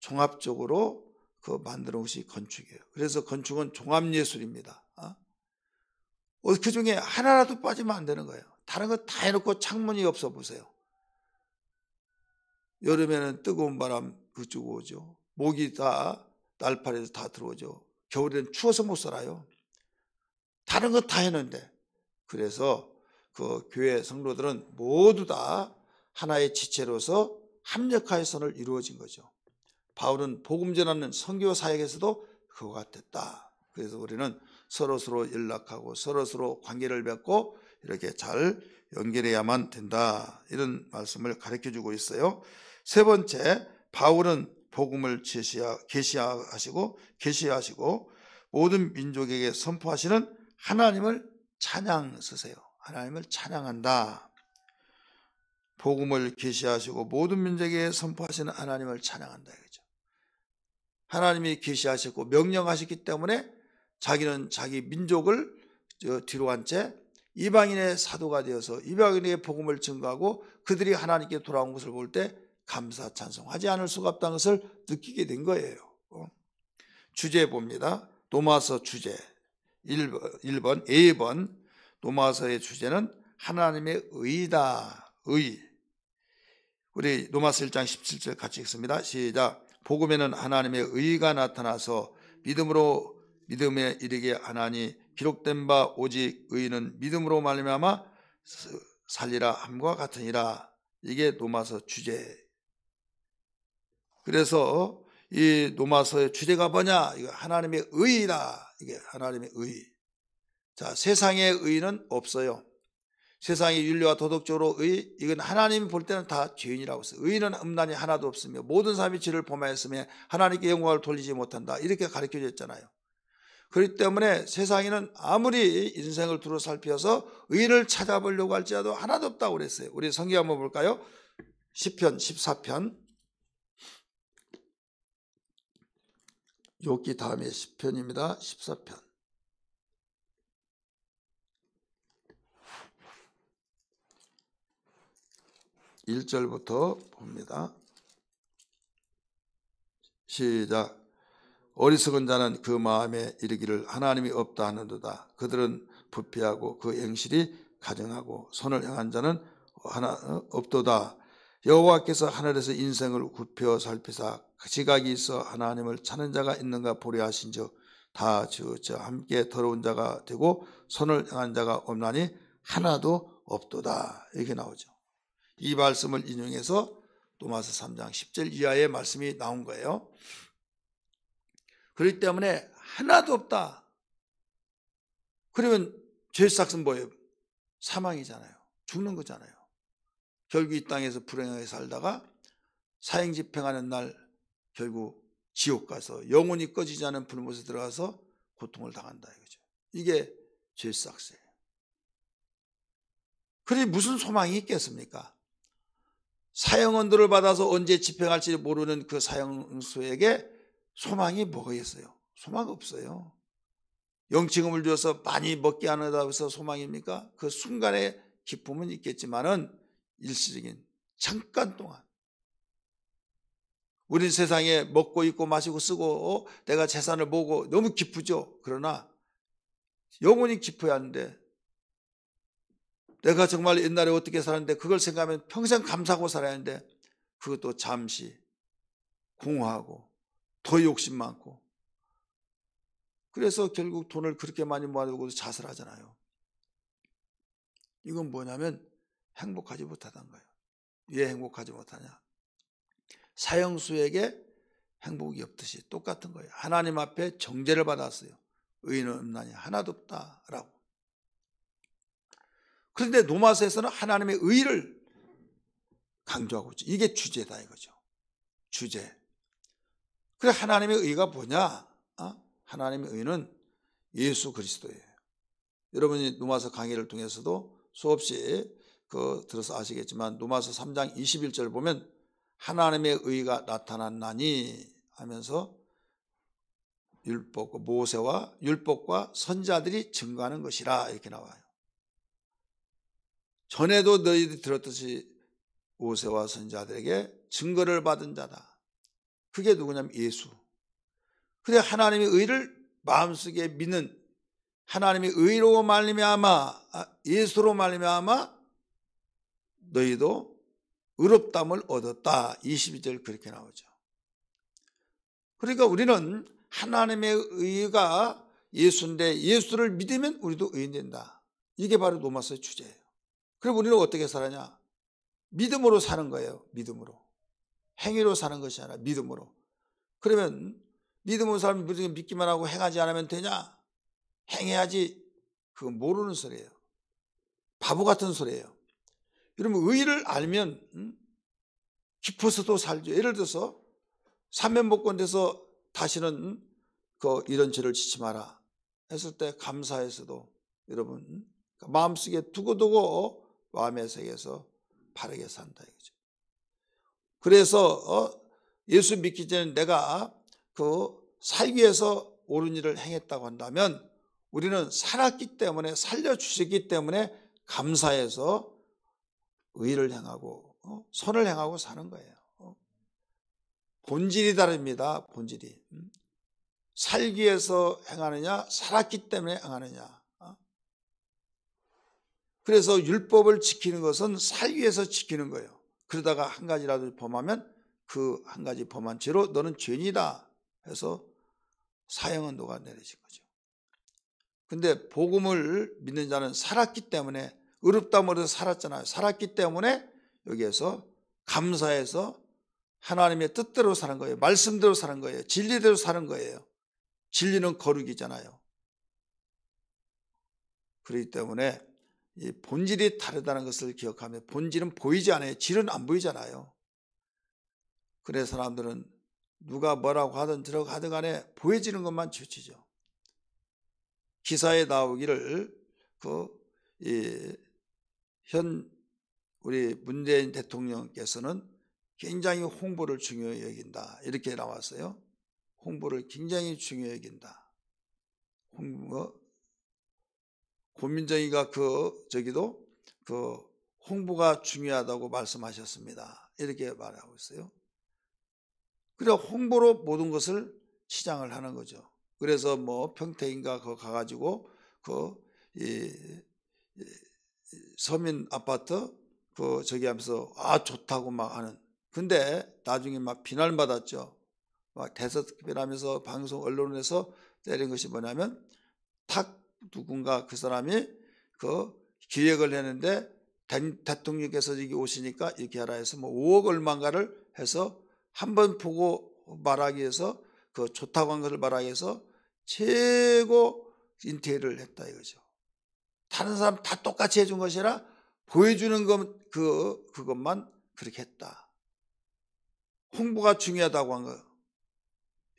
종합적으로 그 만들어 놓으신 건축이에요. 그래서 건축은 종합예술입니다. 그 중에 하나라도 빠지면 안 되는 거예요. 다른 거 다 해놓고 창문이 없어 보세요. 여름에는 뜨거운 바람 그쪽 오죠. 모기 다 날파리도 다 들어오죠. 겨울에는 추워서 못 살아요. 다른 거 다 했는데. 그래서 그 교회 성도들은 모두 다 하나의 지체로서 합력하여서는 이루어진 거죠. 바울은 복음 전하는 선교 사역에서도 그와 같았다. 그래서 우리는 서로서로 연락하고 서로서로 관계를 맺고 이렇게 잘 연결해야만 된다. 이런 말씀을 가르쳐주고 있어요. 세 번째, 바울은 복음을 계시하시고 모든 민족에게 선포하시는 하나님을 쓰세요. 하나님을 찬양한다. 복음을 계시하시고 모든 민족에게 선포하시는 하나님을 찬양한다 이거죠. 하나님이 계시하셨고 명령하셨기 때문에 자기는 자기 민족을 뒤로 한 채 이방인의 사도가 되어서 이방인에게 복음을 증거하고 그들이 하나님께 돌아온 것을 볼 때 감사 찬송하지 않을 수가 없다는 것을 느끼게 된 거예요. 주제 봅니다. 노마서 주제 1번 A번 노마서의 주제는 하나님의 의다. 의. 우리 노마서 1장 17절 같이 읽습니다. 시작. 복음에는 하나님의 의가 나타나서 믿음에 이르게 하나니 기록된 바 오직 의는 믿음으로 말미암아 살리라 함과 같으니라. 이게 노마서 주제. 그래서 이 노마서의 주제가 뭐냐? 이거 하나님의 의다. 이게 하나님의 의. 자, 세상의 의는 없어요. 세상의 윤리와 도덕적으로 이건 하나님이 볼 때는 다 죄인이라고 했어요. 의는 음란이 하나도 없으며 모든 사람이 죄를 범하였으며 하나님께 영광을 돌리지 못한다. 이렇게 가르쳐져 있잖아요. 그렇기 때문에 세상에는 아무리 인생을 두루 살펴서 의를 찾아보려고 할지라도 하나도 없다고 그랬어요. 우리 성경 한번 볼까요? 시편 14편. 욥기 다음에 시편입니다. 14편. 1절부터 봅니다. 시작. 어리석은 자는 그 마음에 이르기를 하나님이 없다 하는도다. 그들은 부패하고 그 행실이 가증하고 손을 향한 자는 없도다. 여호와께서 하늘에서 인생을 굽혀 살피사 지각이 있어 하나님을 찾는 자가 있는가 보려 하신즉 다 지어져 함께 더러운 자가 되고 손을 향한 자가 없나니 하나도 없도다. 이렇게 나오죠. 이 말씀을 인용해서 노마서 3장 10절 이하의 말씀이 나온 거예요. 그렇기 때문에 하나도 없다. 그러면 죄삭은 뭐예요? 사망이잖아요. 죽는 거잖아요. 결국 이 땅에서 불행하게 살다가 사형 집행하는 날 결국 지옥 가서 영혼이 꺼지지 않은 불못에 들어가서 고통을 당한다 이거죠. 이게 죄삭이에요. 그러니 무슨 소망이 있겠습니까? 사형언도를 받아서 언제 집행할지 모르는 그 사형수에게 소망이 뭐가 있어요? 소망 없어요. 영치금을 줘서 많이 먹게 하는다고 해서 소망입니까? 그 순간의 기쁨은 있겠지만은 일시적인 잠깐 동안 우리 세상에 먹고 입고 마시고 쓰고 내가 재산을 모으고 너무 기쁘죠. 그러나 영원히 기뻐야 하는데 내가 정말 옛날에 어떻게 살았는데 그걸 생각하면 평생 감사하고 살아야 하는데 그것도 잠시 공허하고 더 욕심 많고 그래서 결국 돈을 그렇게 많이 모아두고 자살하잖아요. 이건 뭐냐면 행복하지 못하다는 거예요. 왜 행복하지 못하냐? 사형수에게 행복이 없듯이 똑같은 거예요. 하나님 앞에 정죄를 받았어요. 의인은 없나니 하나도 없다라고. 그런데 노마서에서는 하나님의 의를 강조하고 있죠. 이게 주제다 이거죠. 주제. 그래 하나님의 의가 뭐냐? 하나님의 의는 예수 그리스도예요. 여러분이 노마서 강의를 통해서도 수없이 들어서 아시겠지만 노마서 3장 21절 보면 하나님의 의가 나타났나니 하면서 율법과 모세와 율법과 선자들이 증거하는 것이라 이렇게 나와요. 전에도 너희들이 들었듯이 모세와 선자들에게 증거를 받은 자다. 그게 누구냐면 예수. 근데 하나님의 의를 마음속에 믿는 하나님의 의로 말미암아 예수로 말미암아 너희도 의롭다함을 얻었다. 22절 그렇게 나오죠. 그러니까 우리는 하나님의 의가 예수인데 예수를 믿으면 우리도 의인된다. 이게 바로 로마서의 주제예요. 그럼 우리는 어떻게 살아냐? 믿음으로 사는 거예요. 믿음으로. 행위로 사는 것이 아니라 믿음으로. 그러면 믿음으로 사람이 무조건 믿기만 하고 행하지 않으면 되냐? 행해야지. 그건 모르는 소리예요. 바보 같은 소리예요. 여러분 의를 알면 깊어서도 살죠. 예를 들어서 삼면복권돼서 다시는 이런 죄를 짓지 마라 했을 때 감사해서도 여러분 마음속에 두고두고 마음의 세계에서 바르게 산다 이거죠. 그래서 예수 믿기 전에 내가 살기 위해서 옳은 일을 행했다고 한다면 우리는 살았기 때문에 살려주셨기 때문에 감사해서 의를 행하고 선을 행하고 사는 거예요. 본질이 다릅니다. 본질이. 살기 위해서 행하느냐 살았기 때문에 행하느냐. 그래서 율법을 지키는 것은 살기 위해서 지키는 거예요. 그러다가 한 가지라도 범하면 그 한 가지 범한 죄로 너는 죄인이다 해서 사형 언도가 내려진 거죠. 근데 복음을 믿는 자는 살았기 때문에 의롭다함으로 살았잖아요. 살았기 때문에 여기에서 감사해서 하나님의 뜻대로 사는 거예요. 말씀대로 사는 거예요. 진리대로 사는 거예요. 진리는 거룩이잖아요. 그렇기 때문에 이 본질이 다르다는 것을 기억하면 본질은 보이지 않아요. 질은 안 보이잖아요. 그래서 사람들은 누가 뭐라고 하든 들어가든 간에 보여지는 것만 지치죠. 기사에 나오기를 우리 문재인 대통령께서는 굉장히 홍보를 중요히 여긴다. 이렇게 나왔어요. 홍보를 굉장히 중요히 여긴다. 고민정이가 저기도 홍보가 중요하다고 말씀하셨습니다. 이렇게 말하고 있어요. 그래 홍보로 모든 것을 치장을 하는 거죠. 그래서 평택인가 가가지고 서민 아파트 저기 하면서 좋다고 막 하는. 근데 나중에 막 비난을 받았죠. 막 대서특필하면서 방송 언론에서 때린 것이 뭐냐면 누군가 그 사람이 기획을 했는데 대통령께서 여기 오시니까 이렇게 하라 해서 5억 얼마인가를 해서 한번 보고 말하기 위해서 좋다고 한 것을 말하기 위해서 최고 인테리어를 했다 이거죠. 다른 사람 다 똑같이 해준 것이라 보여주는 그것만 그렇게 했다. 홍보가 중요하다고 한 거예요.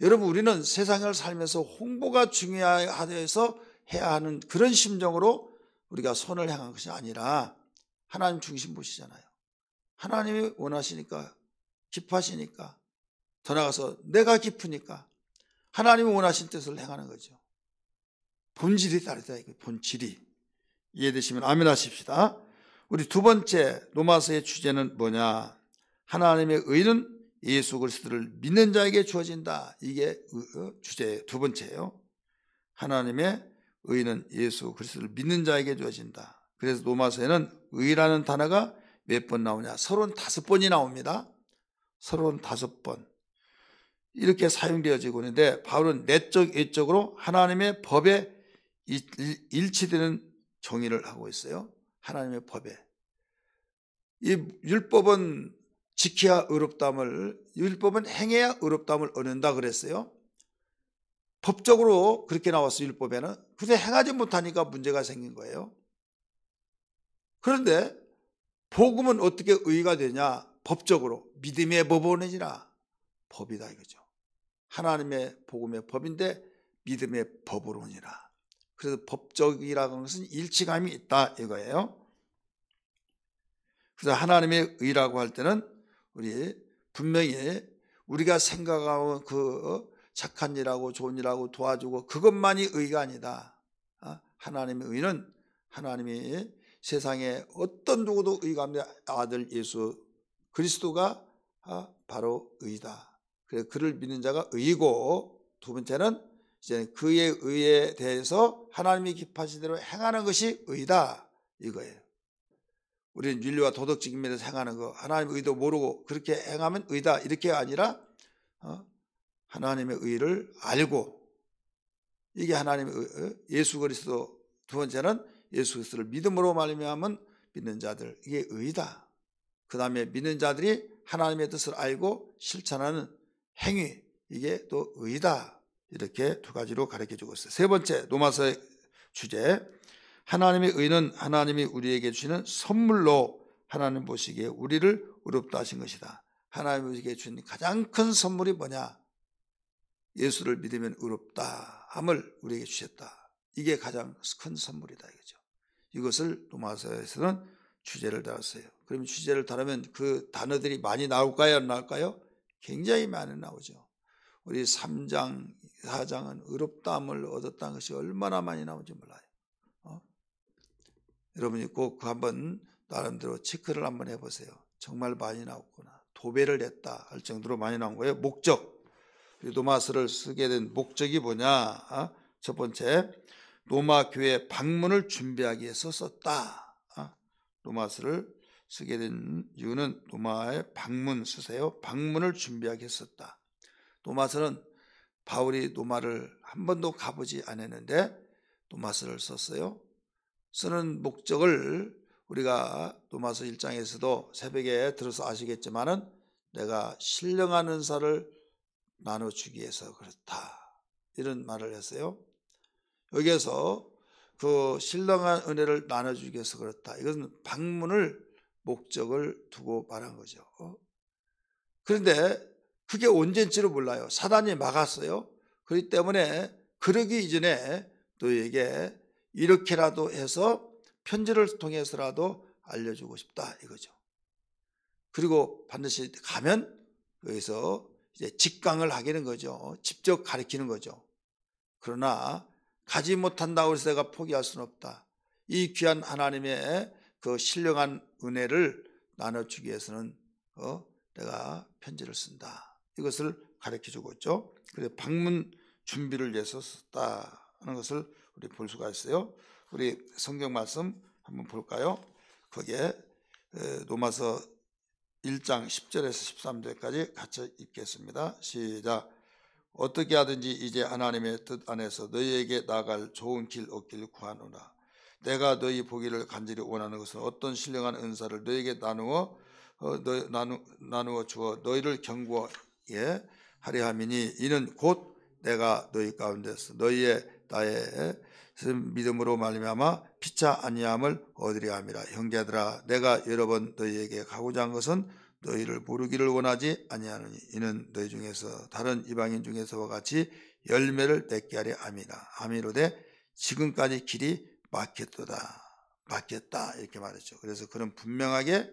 여러분 우리는 세상을 살면서 홍보가 중요해서 해야 하는 그런 심정으로 우리가 선을 향한 것이 아니라 하나님 중심 보시잖아요. 하나님이 원하시니까 기뻐하시니까 더 나아가서 내가 기쁘니까 하나님이 원하신 뜻을 행하는 거죠. 본질이 다르다 이거예요. 본질이. 이해되시면 아멘 하십시다. 우리 두 번째 로마서의 주제는 뭐냐? 하나님의 의는 예수 그리스도를 믿는 자에게 주어진다. 이게 주제 두 번째예요. 하나님의 의는 예수 그리스도를 믿는 자에게 주어진다. 그래서 로마서에는 의라는 단어가 몇 번 나오냐? 35번이 나옵니다. 35번. 이렇게 사용되어지고 있는데 바울은 내적, 외적으로 하나님의 법에 일치되는 정의를 하고 있어요. 하나님의 법에. 이 율법은 지켜야 의롭다함을, 율법은 행해야 의롭다함을 얻는다 그랬어요. 법적으로 그렇게 나왔어요. 율법에는. 근데 행하지 못하니까 문제가 생긴 거예요. 그런데 복음은 어떻게 의가 되냐? 법적으로 믿음의 법원이라 법이다 이거죠. 하나님의 복음의 법인데 믿음의 법으로니라. 그래서 법적이라는 것은 일치감이 있다 이거예요. 그래서 하나님의 의라고 할 때는 우리 분명히 우리가 생각하고 착한 일하고 좋은 일하고 도와주고 그것만이 의가 아니다. 하나님의 의는 하나님이 세상에 어떤 누구도 의가 없는 아들 예수 그리스도가 바로 의다. 그래서 그를 믿는 자가 의이고, 두 번째는 이제 그의 의에 대해서 하나님이 기뻐하신 대로 행하는 것이 의다, 이거예요. 우리는 윤리와 도덕적인 면에서 행하는 거, 하나님의 의도 모르고 그렇게 행하면 의다, 이렇게 아니라 하나님의 의를 알고, 이게 하나님의 예수 그리스도, 두 번째는 예수 그리스도를 믿음으로 말미암은 믿는 자들, 이게 의다. 그 다음에 믿는 자들이 하나님의 뜻을 알고 실천하는 행위, 이게 또 의다. 이렇게 두 가지로 가르쳐주고 있어요. 세 번째 로마서의 주제, 하나님의 의는 하나님이 우리에게 주시는 선물로 하나님 보시기에 우리를 의롭다 하신 것이다. 하나님이 우리에게 주신 가장 큰 선물이 뭐냐? 예수를 믿으면 의롭다 함을 우리에게 주셨다. 이게 가장 큰 선물이다, 이거죠. 이것을 로마서에서는 주제를 달았어요. 그러면 주제를 다루면 그 단어들이 많이 나올까요, 안 나올까요? 굉장히 많이 나오죠. 우리 3장, 4장은 의롭다함을 얻었다는 것이 얼마나 많이 나오는지 몰라요. 여러분이 꼭 한번 나름대로 체크를 한번 해보세요. 정말 많이 나왔구나. 도배를 했다 할 정도로 많이 나온 거예요. 목적. 로마서를 쓰게 된 목적이 뭐냐? 첫 번째, 로마 교회 방문을 준비하기 위해서 썼다. 로마서를 쓰게 된 이유는 로마의 방문 쓰세요. 방문을 준비하기 위해서 썼다. 로마서는 바울이 로마를 한 번도 가보지 않았는데 로마서를 썼어요. 쓰는 목적을 우리가 로마서 1장에서도 새벽에 들어서 아시겠지만은 내가 신령한 은사를 나눠주기 위해서 그렇다, 이런 말을 했어요. 여기에서 그 신령한 은혜를 나눠주기 위해서 그렇다, 이것은 방문을 목적을 두고 말한 거죠. 그런데 그게 언제인지를 몰라요. 사단이 막았어요. 그렇기 때문에 그러기 이전에 너에게 이렇게라도 해서 편지를 통해서라도 알려주고 싶다, 이거죠. 그리고 반드시 가면 여기서 이제 직강을 하게 되는 거죠. 직접 가르치는 거죠. 그러나 가지 못한다고 해서 내가 포기할 수는 없다. 이 귀한 하나님의 그 신령한 은혜를 나눠주기 위해서는 내가 편지를 쓴다, 이것을 가르쳐주고 있죠. 그래서 방문 준비를 위해서 썼다는 것을 우리 볼 수가 있어요. 우리 성경 말씀 한번 볼까요? 거기에 로마서 1장 10절에서 13절까지 같이 읽겠습니다. 시작. 어떻게 하든지 이제 하나님의 뜻 안에서 너희에게 나아갈 좋은 길 얻기를 구하노라. 내가 너희 보기를 간절히 원하는 것은 어떤 신령한 은사를 너희에게 나누어 주어 너희를 경고하게 하려 함이니, 이는 곧 내가 너희 가운데서 너희의 나의 믿음으로 말미암아 피차 아니함을 얻으려 함이라. 형제들아, 내가 여러 번 너희에게 가고자 한 것은 너희를 모르기를 원하지 아니하노니, 이는 너희 중에서 다른 이방인 중에서와 같이 열매를 맺게 하려 함이라. 아미로되 지금까지 길이 막혔다 이렇게 말했죠. 그래서 그는 분명하게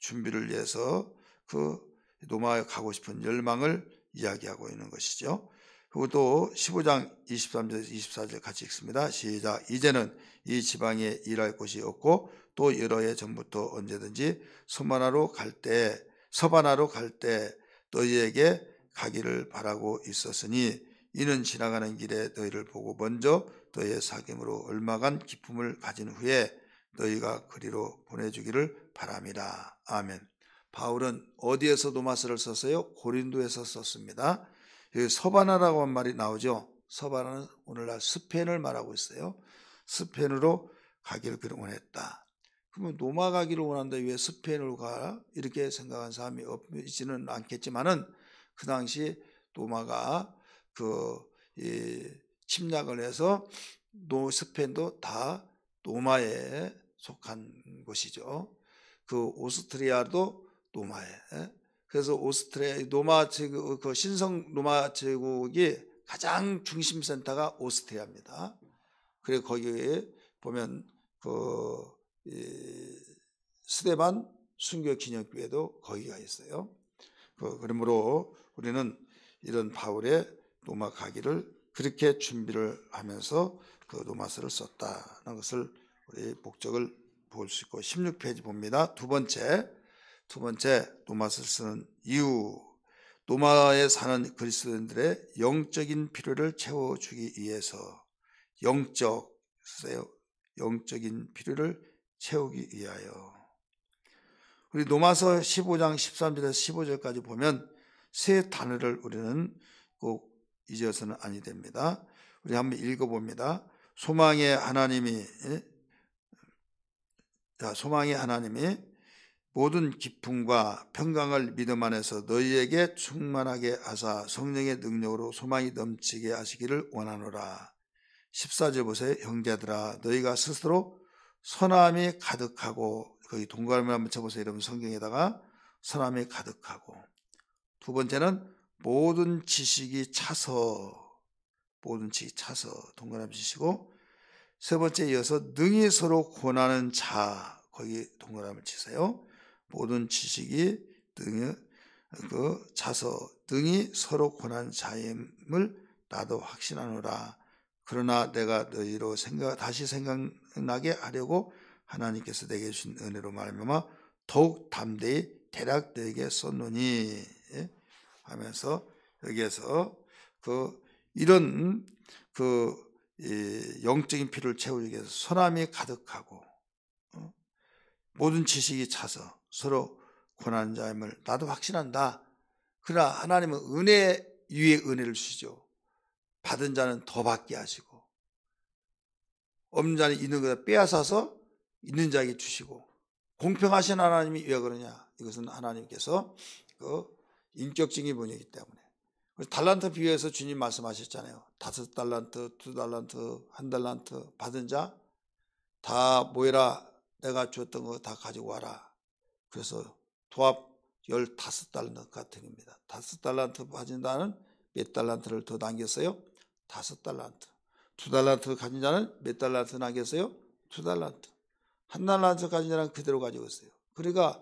준비를 위해서 로마에 가고 싶은 열망을 이야기하고 있는 것이죠. 그리고 또 15장 23절 24절 같이 읽습니다. 시작. 이제는 이 지방에 일할 곳이 없고 또 여러 해 전부터 언제든지 서바나로 갈 때 너희에게 가기를 바라고 있었으니, 이는 지나가는 길에 너희를 보고 먼저 너희의 사귐으로 얼마간 기쁨을 가진 후에 너희가 그리로 보내주기를 바랍니다. 아멘. 바울은 어디에서 로마서를 썼어요? 고린도에서 썼습니다. 여기 서바나라고 한 말이 나오죠. 서바나는 오늘날 스페인을 말하고 있어요. 스페인으로 가기를 원했다. 그러면 로마 가기를 원하는데 왜 스페인으로 가? 이렇게 생각한 사람이 없지는 않겠지만은 그 당시 로마가 침략을 해서 스페인도 다 로마에 속한 곳이죠. 오스트리아도 로마에. 그래서 로마 제국, 신성 로마 제국이 가장 중심 센터가 오스트리아입니다. 그리고 거기에 보면 스데반 순교 기념교회도 거기가 있어요. 그러므로 우리는 이런 바울의 로마 가기를 그렇게 준비를 하면서 그 로마서를 썼다는 것을 우리 목적을 볼 수 있고, 16페이지 봅니다. 두 번째 로마서를 쓰는 이유, 로마에 사는 그리스도인들의 영적인 필요를 채워주기 위해서, 영적인 필요를 채우기 위하여. 우리 로마서 15장 13절에서 15절까지 보면 세 단어를 우리는 꼭 잊어서는 아니 됩니다. 우리 한번 읽어봅니다. 소망의 하나님이 모든 기쁨과 평강을 믿음 안에서 너희에게 충만하게 하사 성령의 능력으로 소망이 넘치게 하시기를 원하노라. 14절 보세요. 형제들아, 너희가 스스로 선함이 가득하고, 거기 동그라미 한번 쳐보세요. 여러분 성경에다가 선함이 가득하고. 두 번째는 모든 지식이 차서 동그라미 치시고, 세 번째 이어서 능히 서로 권하는 자, 거기 동그라미 치세요. 모든 지식이 차서 능히 서로 권하는 자임을 나도 확신하노라. 그러나 내가 너희로 다시 생각나게 하려고 하나님께서 내게 주신 은혜로 말미암아 더욱 담대히 대략 너에게 썼노니 하면서, 여기에서 이런 영적인 필요를 채우기 위해서 선함이 가득하고 모든 지식이 차서 서로 권하는 자임을 나도 확신한다. 그러나 하나님은 은혜 위에 은혜를 주시죠. 받은 자는 더 받게 하시고, 없는 자는 있는 것을 빼앗아서 있는 자에게 주시고, 공평하신 하나님이 왜 그러냐? 이것은 하나님께서 인격적인 분이기 때문에. 달란트 비유에서 주님 말씀하셨잖아요. 5달란트, 2달란트, 1달란트 받은 자 다 모여라. 내가 주었던 거 다 가지고 와라. 그래서 도합 15달란트 같은 겁니다. 5달란트 가진 자는 몇 달란트를 더 남겼어요? 5달란트. 2달란트 가진 자는 몇 달란트 남겼어요? 2달란트. 1달란트 가진 자는 그대로 가지고 있어요. 그러니까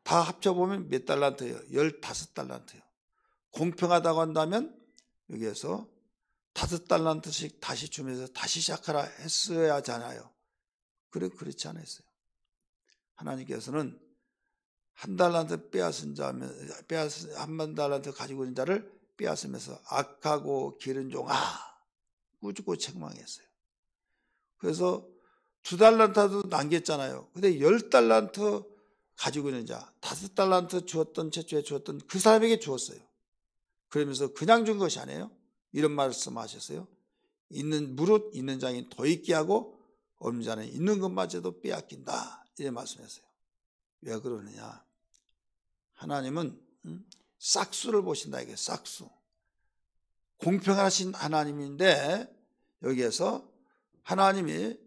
다 합쳐보면 몇 달란트예요? 15달란트예요. 공평하다고 한다면 여기에서 5달란트씩 다시 주면서 다시 시작하라 했어야 하잖아요. 그렇지 않았어요. 하나님께서는 1달란트 빼앗은 자면, 1달란트 가지고 있는 자를 빼앗으면서 악하고 기른 종아 꾸짖고 책망했어요. 그래서 2달란트도 남겼잖아요. 근데 10달란트 가지고 있는 자, 5달란트 최초에 주었던 그 사람에게 주었어요. 그러면서 그냥 준 것이 아니에요. 이런 말씀하셨어요. 무릇 있는 자에게 더 있게 하고 없는 자는 있는 것마저도 빼앗긴다. 이런 말씀했어요. 왜 그러느냐? 하나님은 싹수를 보신다. 이게 싹수. 공평하신 하나님인데 여기에서 하나님이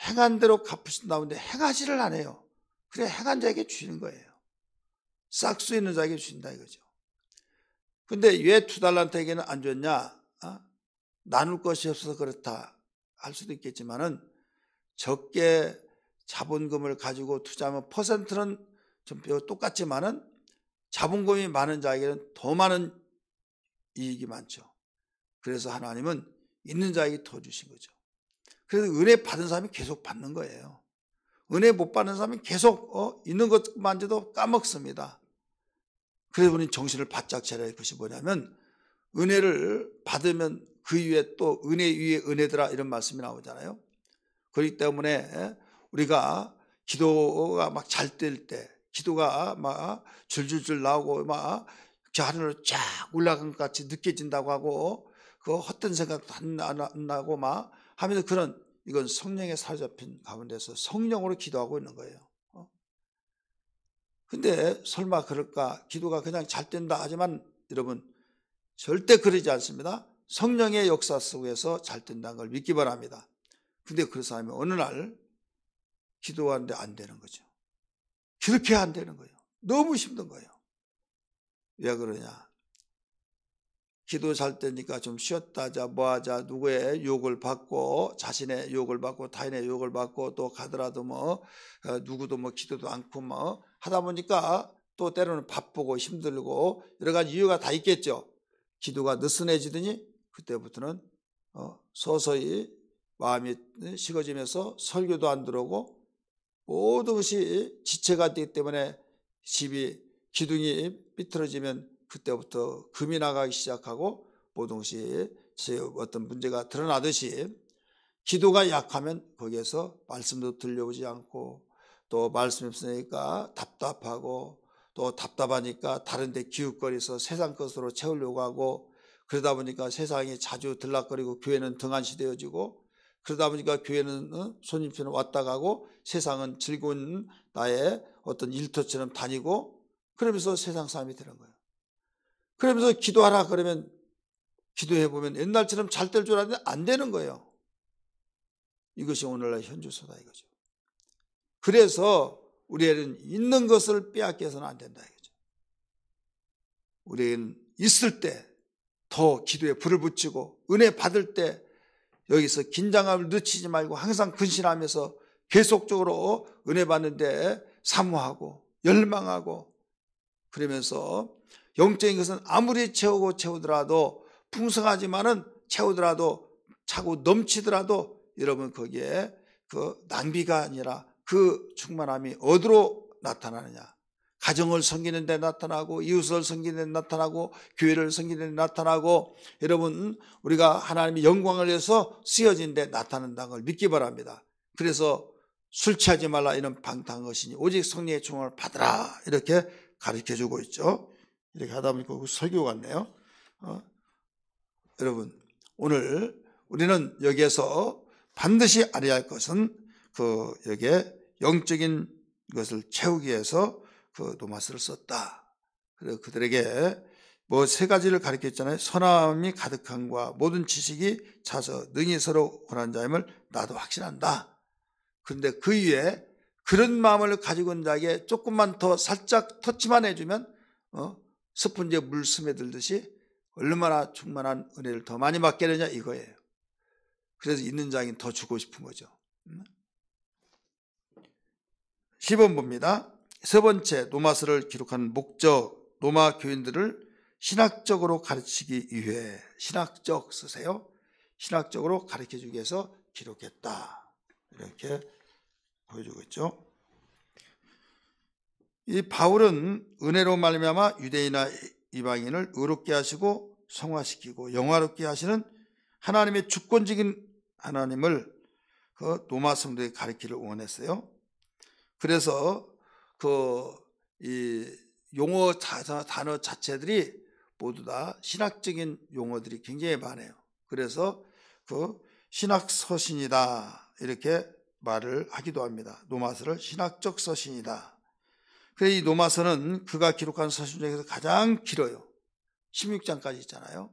행한 대로 갚으신다는데 행하지를 않아요. 그래 행한 자에게 주시는 거예요. 싹수 있는 자에게 주신다 이거죠. 근데 왜 2달란트에게는 안 줬냐? 나눌 것이 없어서 그렇다 할 수도 있겠지만은, 적게 자본금을 가지고 투자하면 퍼센트는 좀 똑같지만은 자본금이 많은 자에게는 더 많은 이익이 많죠. 그래서 하나님은 있는 자에게 더 주신 거죠. 그래서 은혜 받은 사람이 계속 받는 거예요. 은혜 못 받는 사람이 계속 있는 것만져도 까먹습니다. 그래서 우리는 정신을 바짝 차려야 할 것이 뭐냐면, 은혜를 받으면 그 위에 또 은혜 위에 은혜더라 이런 말씀이 나오잖아요. 그렇기 때문에 우리가 기도가 막 잘 될 때, 기도가 막 줄줄줄 나오고 막 저 하늘로 쫙 올라간 것 같이 느껴진다고 하고, 그 헛된 생각도 안 나고 막 하면서 이건 성령에 사로잡힌 가운데서 성령으로 기도하고 있는 거예요. 근데 설마 그럴까? 기도가 그냥 잘 된다 하지만 여러분 절대 그러지 않습니다. 성령의 역사 속에서 잘 된다는 걸 믿기 바랍니다. 근데 그 사람이 어느 날 기도하는데 안 되는 거죠. 그렇게 안 되는 거예요. 너무 힘든 거예요. 왜 그러냐? 기도 잘 되니까 좀 쉬었다 하자, 뭐 하자, 누구의 욕을 받고, 자신의 욕을 받고, 타인의 욕을 받고, 또 가더라도 누구도 기도도 않고 하다 보니까 또 때로는 바쁘고 힘들고 여러 가지 이유가 다 있겠죠. 기도가 느슨해지더니 그때부터는 서서히 마음이 식어지면서 설교도 안 들어오고 모든 것이 지체가 되기 때문에 집이 기둥이 삐뚤어지면 그때부터 금이 나가기 시작하고 모든 것이 어떤 문제가 드러나듯이 기도가 약하면 거기에서 말씀도 들려오지 않고 또 말씀이 없으니까 답답하고 또 답답하니까 다른 데 기웃거려서 세상 것으로 채우려고 하고 그러다 보니까 세상이 자주 들락거리고 교회는 등한시되어지고 그러다 보니까 교회는 손님처럼 왔다 가고 세상은 즐거운 나의 어떤 일터처럼 다니고 그러면서 세상 사람이 되는 거예요. 그러면서 기도하라 그러면 기도해보면 옛날처럼 잘 될 줄 알았는데 안 되는 거예요. 이것이 오늘날 현주소다 이거죠. 그래서 우리에는 있는 것을 빼앗겨서는 안 된다 이거죠. 우리는 있을 때 더 기도에 불을 붙이고 은혜 받을 때 여기서 긴장감을 늦추지 말고 항상 근신하면서 계속적으로 은혜 받는데 사모하고 열망하고 그러면서 영적인 것은 아무리 채우더라도 풍성하지만은 채우더라도 차고 넘치더라도 여러분 거기에 그 낭비가 아니라 그 충만함이 어디로 나타나느냐? 가정을 섬기는 데 나타나고 이웃을 섬기는 데 나타나고 교회를 섬기는 데 나타나고 여러분 우리가 하나님의 영광을 위해서 쓰여진 데 나타난다는 걸 믿기 바랍니다. 그래서 술 취하지 말라 이런 방탕한 것이니 오직 성령의 충만을 받으라 이렇게 가르쳐주고 있죠. 이렇게 하다 보니까 설교 같네요. 여러분 오늘 우리는 여기에서 반드시 알아야 할 것은 여기에 영적인 것을 채우기 위해서 노마스를 썼다. 그래서 그들에게 세 가지를 가르쳤잖아요. 선함이 가득함과 모든 지식이 차서 능히 서로 원하는 자임을 나도 확신한다. 그런데 그 위에 그런 마음을 가지고 있는 자에게 조금만 더 살짝 터치만 해주면 스펀지에 물 스며들듯이 얼마나 충만한 은혜를 더 많이 받게 되냐 이거예요. 그래서 있는 자에게 더 주고 싶은 거죠. 10번 봅니다. 세 번째 노마스를 기록한 목적, 노마 교인들을 신학적으로 가르치기 위해 신학적 쓰세요. 신학적으로 가르쳐주기 위해서 기록했다. 이렇게 보여주고 있죠. 이 바울은 은혜로 말미암아 유대인이나 이방인을 의롭게 하시고 성화시키고 영화롭게 하시는 하나님의 주권적인 하나님을 노마 성도에게 가르치기를 원했어요. 그래서 이 용어 단어 자체들이 모두 다 신학적인 용어들이 굉장히 많아요. 그래서 신학 서신이다 이렇게 말을 하기도 합니다. 노마서를 신학적 서신이다. 그래서 이 노마서는 그가 기록한 서신 중에서 가장 길어요. 16장까지 있잖아요.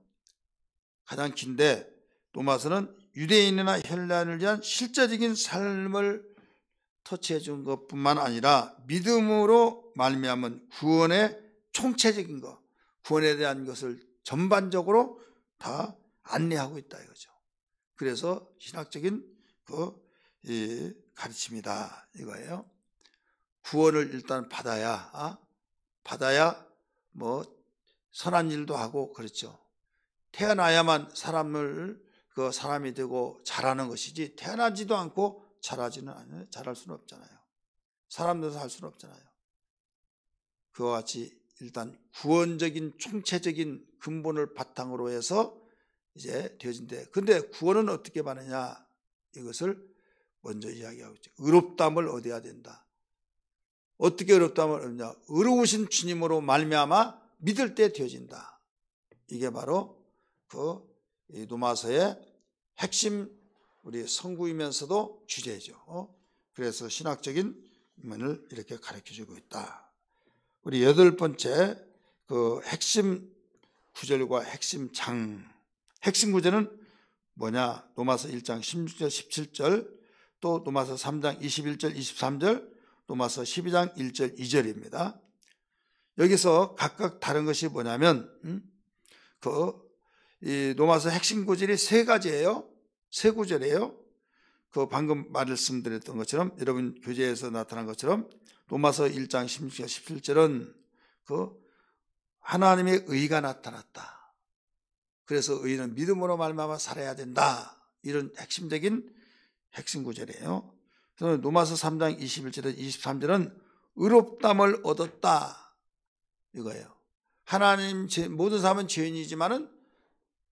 가장 긴데 노마서는 유대인이나 헬라인을 위한 실제적인 삶을 터치해 준 것뿐만 아니라 믿음으로 말미암은 구원의 총체적인 것, 구원에 대한 것을 전반적으로 다 안내하고 있다 이거죠. 그래서 신학적인 이 가르침이다 이거예요. 구원을 일단 받아야 뭐 선한 일도 하고 그렇죠. 태어나야만 사람이 되고 자라는 것이지 태어나지도 않고 잘할 수는 없잖아요. 사람들도 할 수는 없잖아요. 그와 같이 일단 구원적인 총체적인 근본을 바탕으로 해서 이제 되어진대. 근데 구원은 어떻게 받느냐? 이것을 먼저 이야기하고 있죠. 의롭다함을 얻어야 된다. 어떻게 의롭다함을 얻느냐? 의로우신 주님으로 말미암아 믿을 때 되어진다. 이게 바로 이 노마서의 핵심 우리 성구이면서도 주제죠. 그래서 신학적인 면을 이렇게 가르쳐주고 있다. 우리 8번째 핵심 구절과 핵심 장. 핵심 구절은 뭐냐? 노마서 1장 16절 17절 또 노마서 3장 21절 23절 노마서 12장 1절 2절입니다. 여기서 각각 다른 것이 뭐냐면 이 노마서 핵심 구절이 3가지예요. 3구절이에요. 방금 말씀드렸던 것처럼 여러분 교재에서 나타난 것처럼 노마서 1장 16절 17절은 그 하나님의 의가 나타났다. 그래서 의는 믿음으로 말미암아 살아야 된다. 이런 핵심 구절이에요. 그래서 로마서 3장 21절에서 23절은 의롭다함을 얻었다 이거예요. 하나님 모든 사람은 죄인이지만은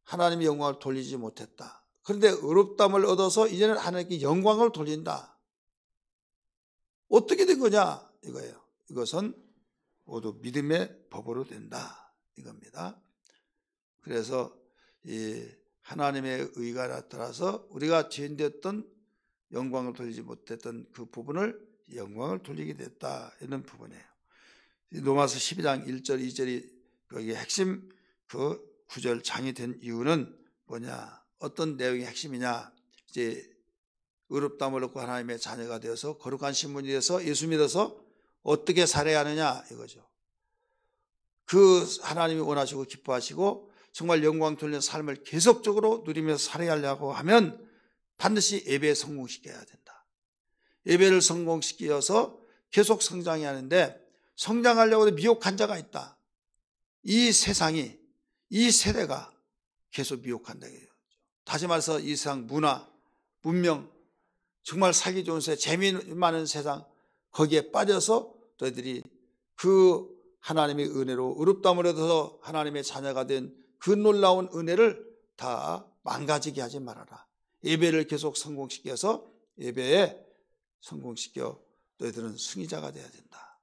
하나님의 영광을 돌리지 못했다. 그런데 의롭다함을 얻어서 이제는 하나님께 영광을 돌린다. 어떻게 된 거냐 이거예요. 이것은 모두 믿음의 법으로 된다 이겁니다. 그래서 이 하나님의 의가 나타나서 우리가 죄인되었던 영광을 돌리지 못했던 그 부분을 영광을 돌리게 됐다 이런 부분이에요. 로마서 12장 1절 2절이 거기에 핵심 그 구절 장이 된 이유는 뭐냐? 어떤 내용이 핵심이냐? 이제 의롭다함을 얻고 하나님의 자녀가 되어서 거룩한 신분이 되어서 예수 믿어서 어떻게 살아야 하느냐 이거죠. 그 하나님이 원하시고 기뻐하시고 정말 영광 돌리는 삶을 계속적으로 누리면서 살아야 하려고 하면 반드시 예배에 성공시켜야 된다. 예배를 성공시켜서 계속 성장해야 하는데 성장하려고 해도 미혹한 자가 있다. 이 세상이 이 세대가 계속 미혹한다. 다시 말해서 이 세상 문화, 문명, 정말 살기 좋은 세상, 재미 많은 세상 거기에 빠져서 너희들이 그 하나님의 은혜로 의롭다함을 얻어서 하나님의 자녀가 된 그 놀라운 은혜를 다 망가지게 하지 말아라. 예배를 계속 성공시켜서 예배에 성공시켜 너희들은 승리자가 되어야 된다.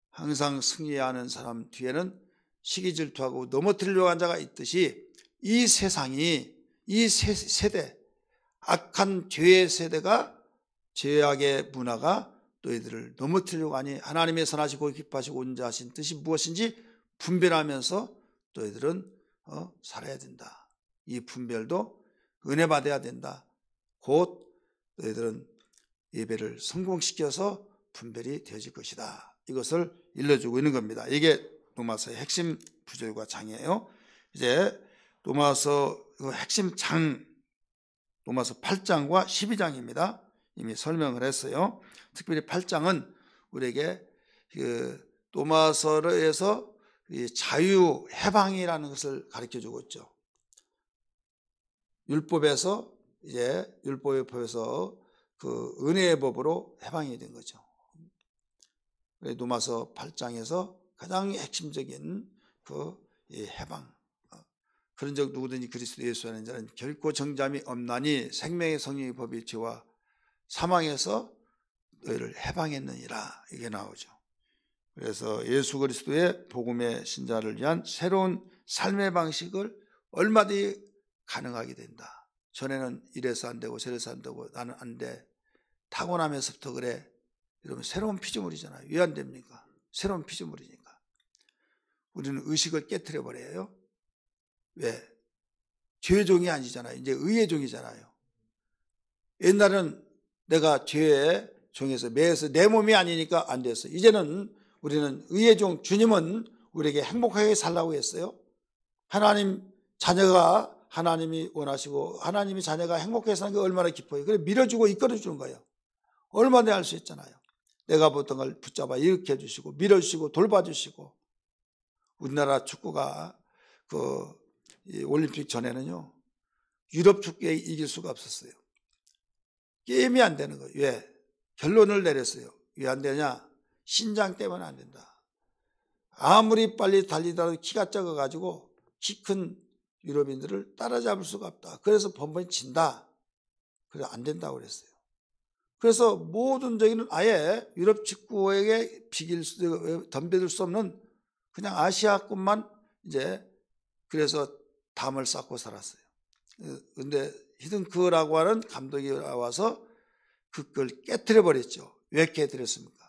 항상 승리하는 사람 뒤에는 시기 질투하고 넘어뜨리려고 한 자가 있듯이 이 세상이 이 세대 악한 죄의 세대가 죄악의 문화가 너희들을 넘어뜨리려고 하니 하나님의 선하시고 기뻐하시고 온전하신 뜻이 무엇인지 분별하면서 너희들은 살아야 된다. 이 분별도 은혜 받아야 된다. 곧 너희들은 예배를 성공시켜서 분별이 되어질 것이다. 이것을 일러주고 있는 겁니다. 이게 로마서의 핵심 구절과 장이에요. 이제 로마서 핵심 장 로마서 8장과 12장입니다. 이미 설명을 했어요. 특별히 8장은 우리에게 그 로마서에서 자유 해방이라는 것을 가르쳐 주고 있죠. 율법에서 이제 율법의 법에서 그 은혜의 법으로 해방이 된 거죠. 로마서 8장에서 가장 핵심적인 그 해방. 그런 적 누구든지 그리스도 예수 안에 자는 결코 정잠이 없나니 생명의 성령의 법이 죄와 사망에서 너희를 해방했느니라 이게 나오죠. 그래서 예수 그리스도의 복음의 신자를 위한 새로운 삶의 방식을 얼마든지 가능하게 된다. 전에는 이래서 안 되고 저래서 안 되고 나는 안 돼. 타고나면서부터 그래. 이러면 새로운 피조물이잖아요. 왜 안 됩니까? 새로운 피조물이니까. 우리는 의식을 깨트려 버려요. 왜? 죄의 종이 아니잖아요. 이제 의의 종이잖아요. 옛날은 내가 죄의 종에서 매여서 내 몸이 아니니까 안 됐어요. 이제는 우리는 의의 종 주님은 우리에게 행복하게 살라고 했어요. 하나님 자녀가 하나님이 원하시고 하나님이 자녀가 행복하게 사는 게 얼마나 기뻐요. 그래 밀어주고 이끌어주는 거예요. 얼마나 할 수 있잖아요. 내가 보던 걸 붙잡아 일으켜 주시고 밀어주시고 돌봐주시고. 우리나라 축구가 그 올림픽 전에는요 유럽 축구에 이길 수가 없었어요. 게임이 안 되는 거예요. 왜? 결론을 내렸어요. 왜 안 되냐? 신장 때문에 안 된다. 아무리 빨리 달리더라도 키가 작아가지고 키 큰 유럽인들을 따라잡을 수가 없다. 그래서 번번이 진다. 그래서 안 된다고 그랬어요. 그래서 모든 저기는 아예 유럽 축구에게 덤벼들 수 없는 그냥 아시아권만 이제 그래서 담을 쌓고 살았어요. 근데 히든크라고 하는 감독이 와서 그걸 깨트려 버렸죠. 왜 깨트렸습니까?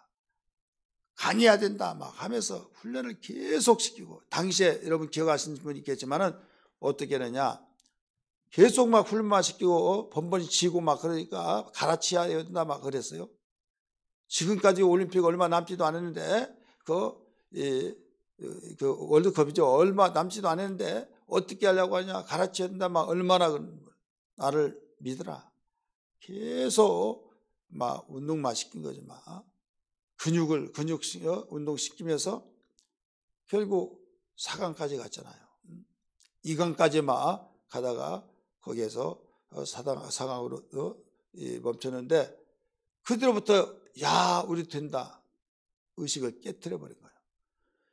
강해야 된다 막 하면서 훈련을 계속 시키고 당시에 여러분 기억하시는 분 있겠지만은 어떻게 하느냐 계속 막 훈련만 시키고 번번이 지고 막 그러니까 갈아치워야 된다 막 그랬어요. 지금까지 올림픽 얼마 남지도 않았는데 그 월드컵이죠. 얼마 남지도 않았는데 어떻게 하려고 하냐 갈아치워야 된다 막 얼마나 나를 믿으라. 계속 막 운동만 시킨 거지 막. 근육 운동시키면서 결국 4강까지 갔잖아요. 2강까지 막 가다가 거기에서 4강으로 멈췄는데 그때부터 야 우리 된다 의식을 깨트려 버린 거예요.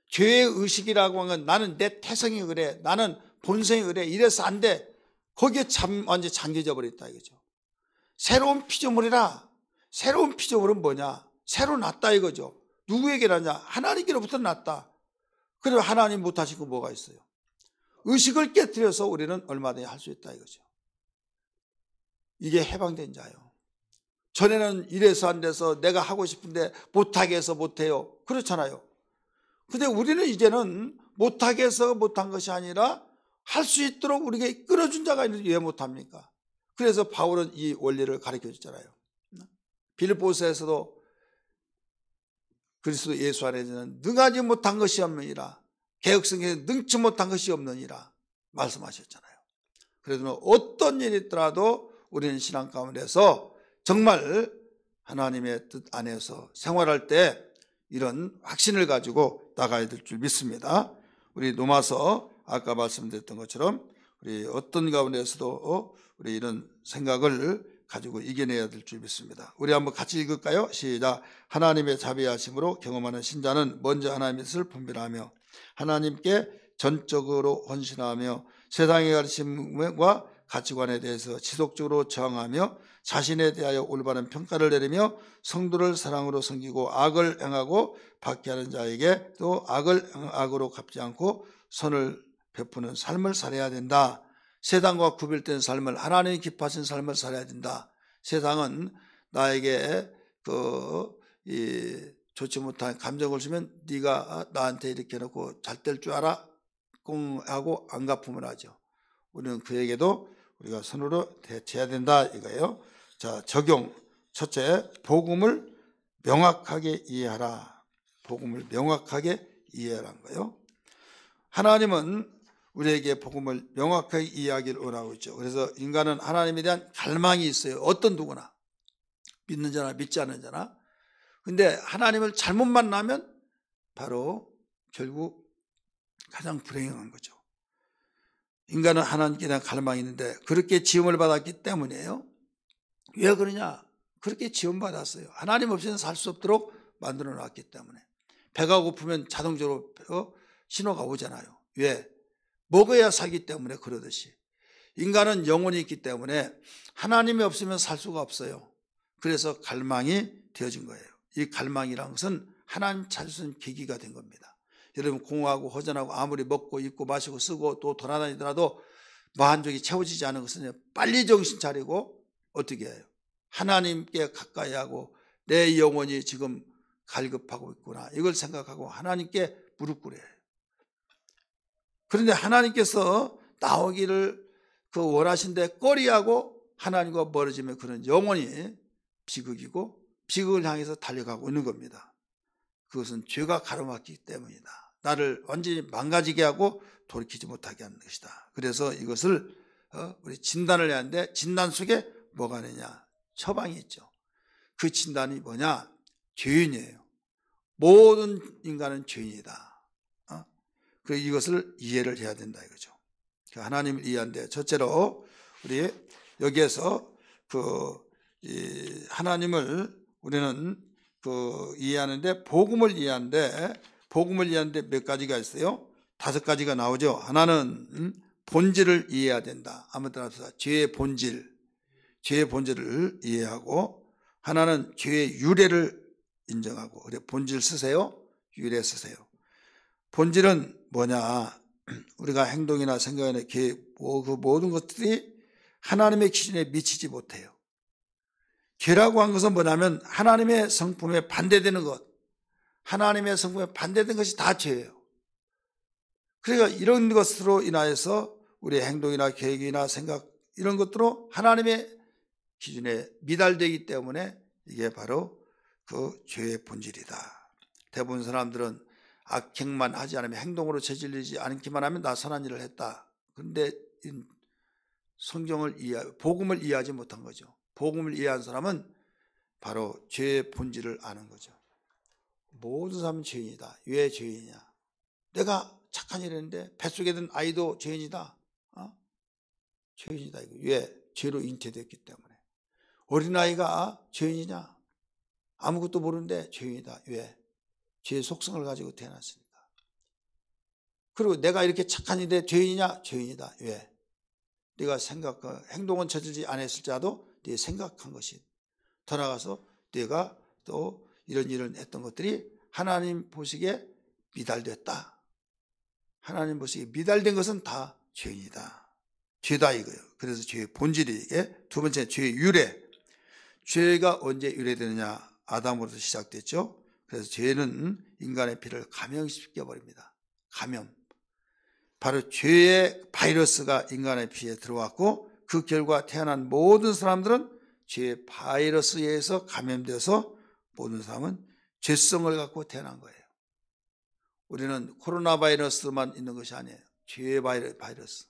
죄의 의식이라고 하는 건 나는 내 태성이 그래, 나는 본성이 그래, 이래서 안 돼. 거기에 완전히 잠겨져 버렸다 이거죠. 새로운 피조물이라. 새로운 피조물은 뭐냐? 새로 났다 이거죠. 누구에게 났냐? 하나님께로부터 났다. 그럼 하나님 못하신 거 뭐가 있어요? 의식을 깨뜨려서 우리는 얼마든지 할 수 있다 이거죠. 이게 해방된 자예요. 전에는 이래서 안 돼서 내가 하고 싶은데 못하게 해서 못해요. 그렇잖아요. 근데 우리는 이제는 못하게 해서 못한 것이 아니라 할 수 있도록 우리에게 끌어준 자가 있는데 왜 못합니까? 그래서 바울은 이 원리를 가르쳐 줬잖아요. 빌립보서에서도 그리스도 예수 안에는 능하지 못한 것이 없느니라, 개혁성경에 능치 못한 것이 없느니라 말씀하셨잖아요. 그래서 어떤 일이 있더라도 우리는 신앙 가운데서 정말 하나님의 뜻 안에서 생활할 때 이런 확신을 가지고 나가야 될 줄 믿습니다. 우리 로마서 아까 말씀드렸던 것처럼 우리 어떤 가운데서도 우리 이런 생각을 가지고 이겨내야 될 줄 믿습니다. 우리 한번 같이 읽을까요? 시작. 하나님의 자비하심으로 경험하는 신자는 먼저 하나님의 뜻을 분별하며 하나님께 전적으로 헌신하며 세상의 가르침과 가치관에 대해서 지속적으로 저항하며 자신에 대하여 올바른 평가를 내리며 성도를 사랑으로 섬기고 악을 행하고 박해하는 자에게 또 악을 악으로 갚지 않고 선을 베푸는 삶을 살아야 된다. 세상과 구별된 삶을, 하나님이 기뻐하신 삶을 살아야 된다. 세상은 나에게 좋지 못한 감정을 주면 네가 나한테 이렇게 해놓고 잘 될 줄 알아? 하고 안갚음을 하죠. 우리는 그에게도 우리가 선으로 대처해야 된다 이거예요. 자, 적용. 첫째, 복음을 명확하게 이해하라. 복음을 명확하게 이해하라는 거예요. 하나님은 우리에게 복음을 명확하게 이해하기를 원하고 있죠. 그래서 인간은 하나님에 대한 갈망이 있어요. 어떤 누구나. 믿는 자나 믿지 않는 자나. 근데 하나님을 잘못 만나면 바로 결국 가장 불행한 거죠. 인간은 하나님께 대한 갈망이 있는데 그렇게 지음을 받았기 때문이에요. 왜 그러냐? 그렇게 지음받았어요. 하나님 없이는 살 수 없도록 만들어 놨기 때문에. 배가 고프면 자동적으로 신호가 오잖아요. 왜? 먹어야 살기 때문에 그러듯이. 인간은 영혼이 있기 때문에 하나님이 없으면 살 수가 없어요. 그래서 갈망이 되어진 거예요. 이 갈망이라는 것은 하나님 찾을 수 있는 계기가 된 겁니다. 여러분 공허하고 허전하고 아무리 먹고 입고 마시고 쓰고 또 돌아다니더라도 만족이 채워지지 않은 것은 빨리 정신 차리고 어떻게 해요? 하나님께 가까이 하고 내 영혼이 지금 갈급하고 있구나 이걸 생각하고 하나님께 무릎 꿇어요. 그런데 하나님께서 나오기를 원하신데 꺼리하고 하나님과 멀어지면 그런 영혼이 비극이고 비극을 향해서 달려가고 있는 겁니다. 그것은 죄가 가로막히기 때문이다. 나를 완전히 망가지게 하고 돌이키지 못하게 하는 것이다. 그래서 이것을 우리 진단을 해야 하는데 진단 속에 뭐가 있느냐? 처방이 있죠. 그 진단이 뭐냐? 죄인이에요. 모든 인간은 죄인이다. 그래서 이것을 이해를 해야 된다 이거죠. 하나님을 이해하는데 첫째로 우리 여기에서 하나님을 우리는 이해하는데 복음을 이해하는데 몇 가지가 있어요? 5가지가 나오죠. 하나는 본질을 이해해야 된다. 아무 때나 죄의 본질을 이해하고 하나는 죄의 유래를 인정하고 그래 본질 쓰세요. 유래 쓰세요. 본질은 뭐냐? 우리가 행동이나 생각이나 그 모든 것들이 하나님의 기준에 미치지 못해요. 죄라고 한 것은 뭐냐면 하나님의 성품에 반대되는 것, 하나님의 성품에 반대된 것이 다 죄예요. 그러니까 이런 것으로 인하여서 우리의 행동이나 계획이나 생각 이런 것들로 하나님의 기준에 미달되기 때문에 이게 바로 그 죄의 본질이다. 대부분 사람들은 악행만 하지 않으면 행동으로 저질리지 않기만 하면 나 선한 일을 했다. 그런데 성경을 복음을 이해하지 못한 거죠. 복음을 이해한 사람은 바로 죄의 본질을 아는 거죠. 모든 사람은 죄인이다. 왜 죄인이냐? 내가 착한 일 했는데 뱃속에 든 아이도 죄인이다. 죄인이다. 이거. 왜? 죄로 잉태됐기 때문에. 어린아이가 죄인이냐? 아무것도 모르는데 죄인이다. 왜? 죄의 속성을 가지고 태어났으니까. 그리고 내가 이렇게 착한 일인데 죄인이냐? 죄인이다. 왜? 네가 행동은 저지르지 않았을지라도 네 생각한 것이 더 나아가서 네가 또 이런 일을 했던 것들이 하나님 보시기에 미달됐다. 하나님 보시기에 미달된 것은 다 죄인이다. 죄다 이거예요. 그래서 죄의 본질이 이게 두 번째 죄의 유래. 죄가 언제 유래되느냐? 아담으로부터 시작됐죠. 그래서 죄는 인간의 피를 감염시켜 버립니다. 감염. 바로 죄의 바이러스가 인간의 피에 들어왔고 그 결과 태어난 모든 사람들은 죄의 바이러스에 의해서 감염돼서 모든 사람은 죄성을 갖고 태어난 거예요. 우리는 코로나 바이러스만 있는 것이 아니에요. 죄의 바이러스.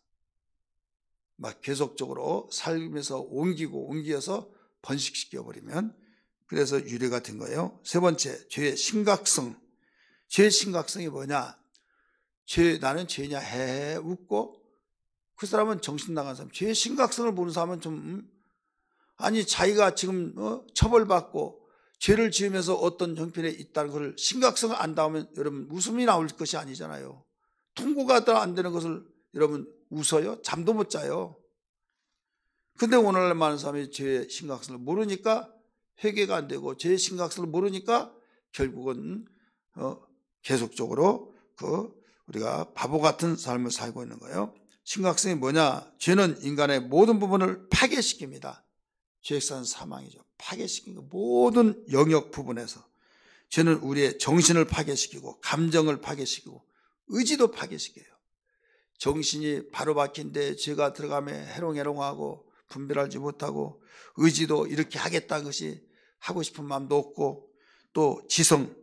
막 계속적으로 살면서 옮겨서 번식시켜버리면 그래서 유래가 된 거예요. 세 번째, 죄의 심각성. 죄의 심각성이 뭐냐? 나는 죄냐 해 웃고 그 사람은 정신 나간 사람. 죄의 심각성을 모르는 사람은 좀 아니 자기가 지금 처벌받고 죄를 지으면서 어떤 형편에 있다는 것을 심각성을 안다면 여러분 웃음이 나올 것이 아니잖아요. 통고가 안 되는 것을 여러분 웃어요? 잠도 못 자요. 근데 오늘날 많은 사람이 죄의 심각성을 모르니까 회개가 안 되고 죄의 심각성을 모르니까 결국은 계속적으로 우리가 바보 같은 삶을 살고 있는 거예요. 심각성이 뭐냐? 죄는 인간의 모든 부분을 파괴시킵니다. 죄악은 사망이죠. 파괴시키는 모든 영역 부분에서 죄는 우리의 정신을 파괴시키고 감정을 파괴시키고 의지도 파괴시켜요. 정신이 바로 박힌데 죄가 들어가면 해롱해롱하고 분별하지 못하고 의지도 이렇게 하겠다는 것이 하고 싶은 마음도 없고 또 지성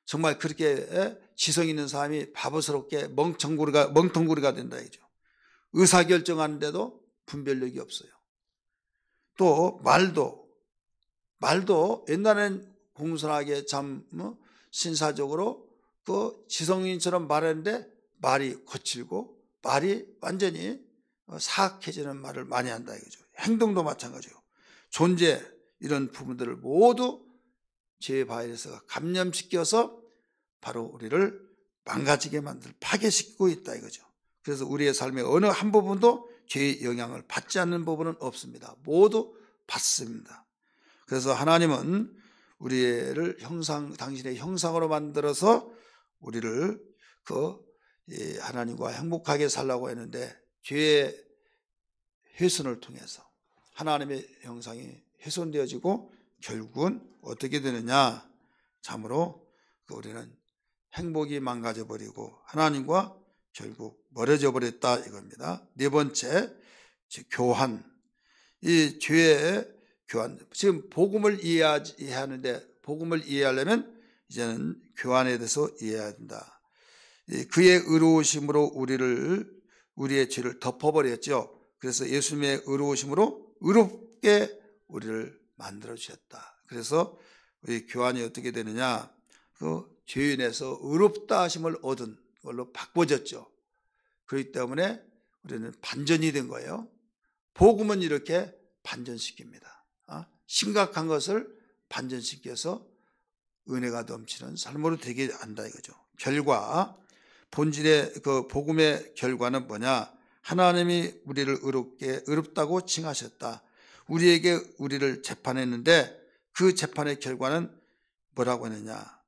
정말 그렇게 지성 있는 사람이 바보스럽게 멍텅구리가 된다 이죠. 의사결정하는데도 분별력이 없어요. 또 말도 옛날엔 공손하게 참 신사적으로 그 지성인처럼 말했는데 말이 거칠고 말이 완전히 사악해지는 말을 많이 한다 이거죠. 행동도 마찬가지고 존재 이런 부분들을 모두 죄의 바이러스가 감염시켜서 바로 우리를 망가지게 만들 파괴시키고 있다 이거죠. 그래서 우리의 삶의 어느 한 부분도 죄의 영향을 받지 않는 부분은 없습니다. 모두 받습니다. 그래서 하나님은 우리를 당신의 형상으로 만들어서 우리를 하나님과 행복하게 살라고 했는데 죄의 훼손을 통해서 하나님의 형상이 훼손되어지고 결국은 어떻게 되느냐? 참으로 우리는 행복이 망가져 버리고 하나님과 결국 멀어져 버렸다 이겁니다. 네 번째, 교환. 이 죄의 교환. 지금 복음을 이해하는데 복음을 이해하려면 이제는 교환에 대해서 이해해야 된다. 그의 의로우심으로 우리의 죄를 덮어버렸죠. 그래서 예수님의 의로우심으로 의롭게 우리를 만들어 주셨다. 그래서 우리 교환이 어떻게 되느냐? 죄인에서 의롭다 하심을 얻은 걸로 바꿔졌죠. 그렇기 때문에 우리는 반전이 된 거예요. 복음은 이렇게 반전시킵니다. 심각한 것을 반전시켜서 은혜가 넘치는 삶으로 되게 한다 이거죠. 결과 본질의 복음의 결과는 뭐냐? 하나님이 우리를 의롭다고 칭하셨다. 우리를 재판했는데 그 재판의 결과는 뭐라고 했느냐?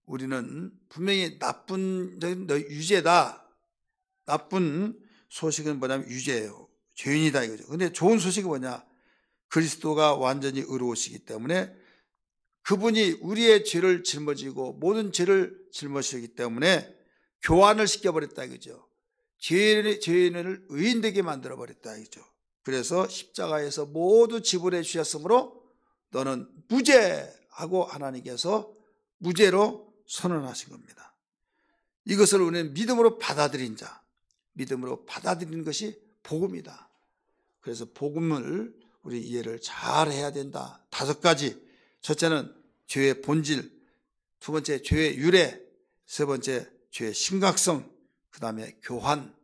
우리는 분명히 나쁜 유죄다. 나쁜 소식은 뭐냐면 유죄예요. 죄인이다 이거죠. 근데 좋은 소식이 뭐냐? 그리스도가 완전히 의로우시기 때문에 그분이 우리의 죄를 짊어지고 모든 죄를 짊어지기 때문에 교환을 시켜버렸다 이거죠. 죄인을 의인되게 만들어버렸다 이거죠. 그래서 십자가에서 모두 지불해 주셨으므로 너는 무죄하고 하나님께서 무죄로 선언하신 겁니다. 이것을 우리는 믿음으로 받아들인 자, 믿음으로 받아들이는 것이 복음이다. 그래서 복음을 우리 이해를 잘 해야 된다. 5가지. 첫째는 죄의 본질, 두 번째 죄의 유래, 세 번째 죄의 심각성, 그 다음에 교환,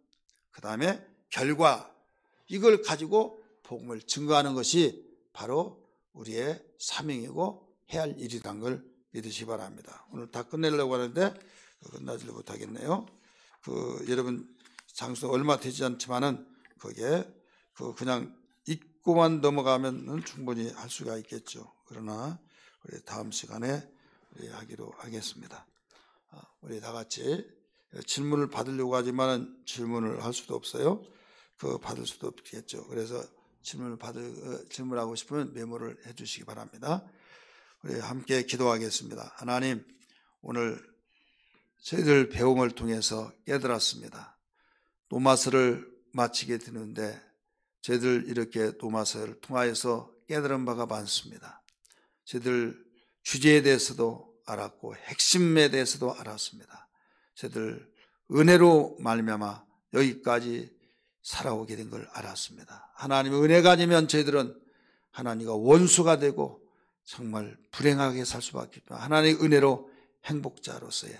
그 다음에 결과, 이걸 가지고 복음을 증거하는 것이 바로 우리의 사명이고 해야 할 일이란 걸 믿으시기 바랍니다. 오늘 다 끝내려고 하는데 끝나지를 못하겠네요. 여러분 장수가 얼마 되지 않지만은 거기에 그냥 읽고만 넘어가면 충분히 할 수가 있겠죠. 그러나 우리 다음 시간에 우리 하기로 하겠습니다. 우리 다 같이 질문을 받으려고 하지만은 질문을 할 수도 없어요. 받을 수도 없겠죠. 그래서 질문하고 싶으면 메모를 해주시기 바랍니다. 우리 함께 기도하겠습니다. 하나님, 오늘 저희들 배움을 통해서 깨달았습니다. 노마서를 마치게 되는데 저희들 이렇게 노마서를 통하여서 깨달은 바가 많습니다. 저희들 주제에 대해서도 알았고 핵심에 대해서도 알았습니다. 저희들 은혜로 말미암아 여기까지 살아오게 된 걸 알았습니다. 하나님의 은혜가 아니면 저희들은 하나님과 원수가 되고 정말 불행하게 살 수밖에 없습니다. 하나님의 은혜로 행복자로서의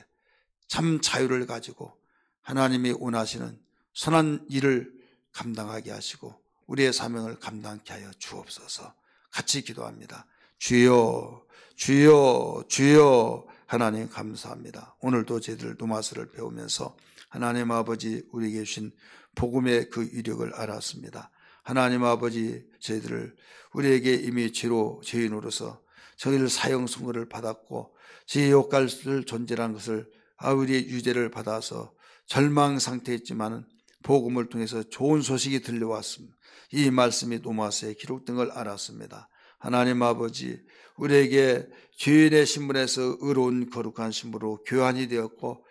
참 자유를 가지고 하나님이 원하시는 선한 일을 감당하게 하시고 우리의 사명을 감당케 하여 주옵소서. 같이 기도합니다. 주여, 주여, 주여. 하나님 감사합니다. 오늘도 저희들 노마서를 배우면서 하나님 아버지 우리에게 주신 복음의 그 위력을 알았습니다. 하나님 아버지 저희들을 우리에게 이미 죄인으로서 저희를 사형 선고를 받았고 저희의 욕갈 존재라는 것을 우리의 유죄를 받아서 절망 상태였지만은 복음을 통해서 좋은 소식이 들려왔습니다. 이 말씀이 노마서에 기록된 걸 알았습니다. 하나님 아버지 우리에게 죄인의 신분에서 의로운 거룩한 신분으로 교환이 되었고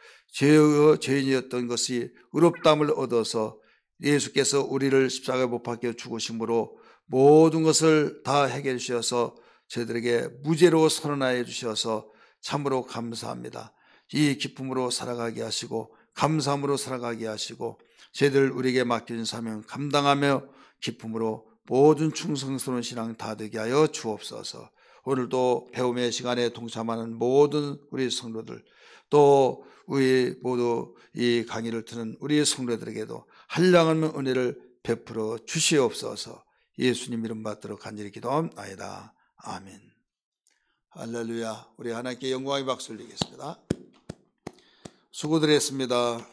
죄인이었던 것이 의롭다함을 얻어서 예수께서 우리를 십자가에 못 박혀 죽으심으로 모든 것을 다 해결해 주셔서 저희들에게 무죄로 선언하여 주셔서 참으로 감사합니다. 이 기쁨으로 살아가게 하시고 감사함으로 살아가게 하시고 저희들 우리에게 맡겨진 사명 감당하며 기쁨으로 모든 충성스러운 신앙 다 되게 하여 주옵소서. 오늘도 배움의 시간에 동참하는 모든 우리 성도들 또 우리 모두 이 강의를 듣는 우리 성도들에게도 한량없는 은혜를 베풀어 주시옵소서. 예수님 이름 받들어 간절히 기도합니다. 아멘. 할렐루야. 우리 하나님께 영광의 박수 올리겠습니다. 수고들 했습니다.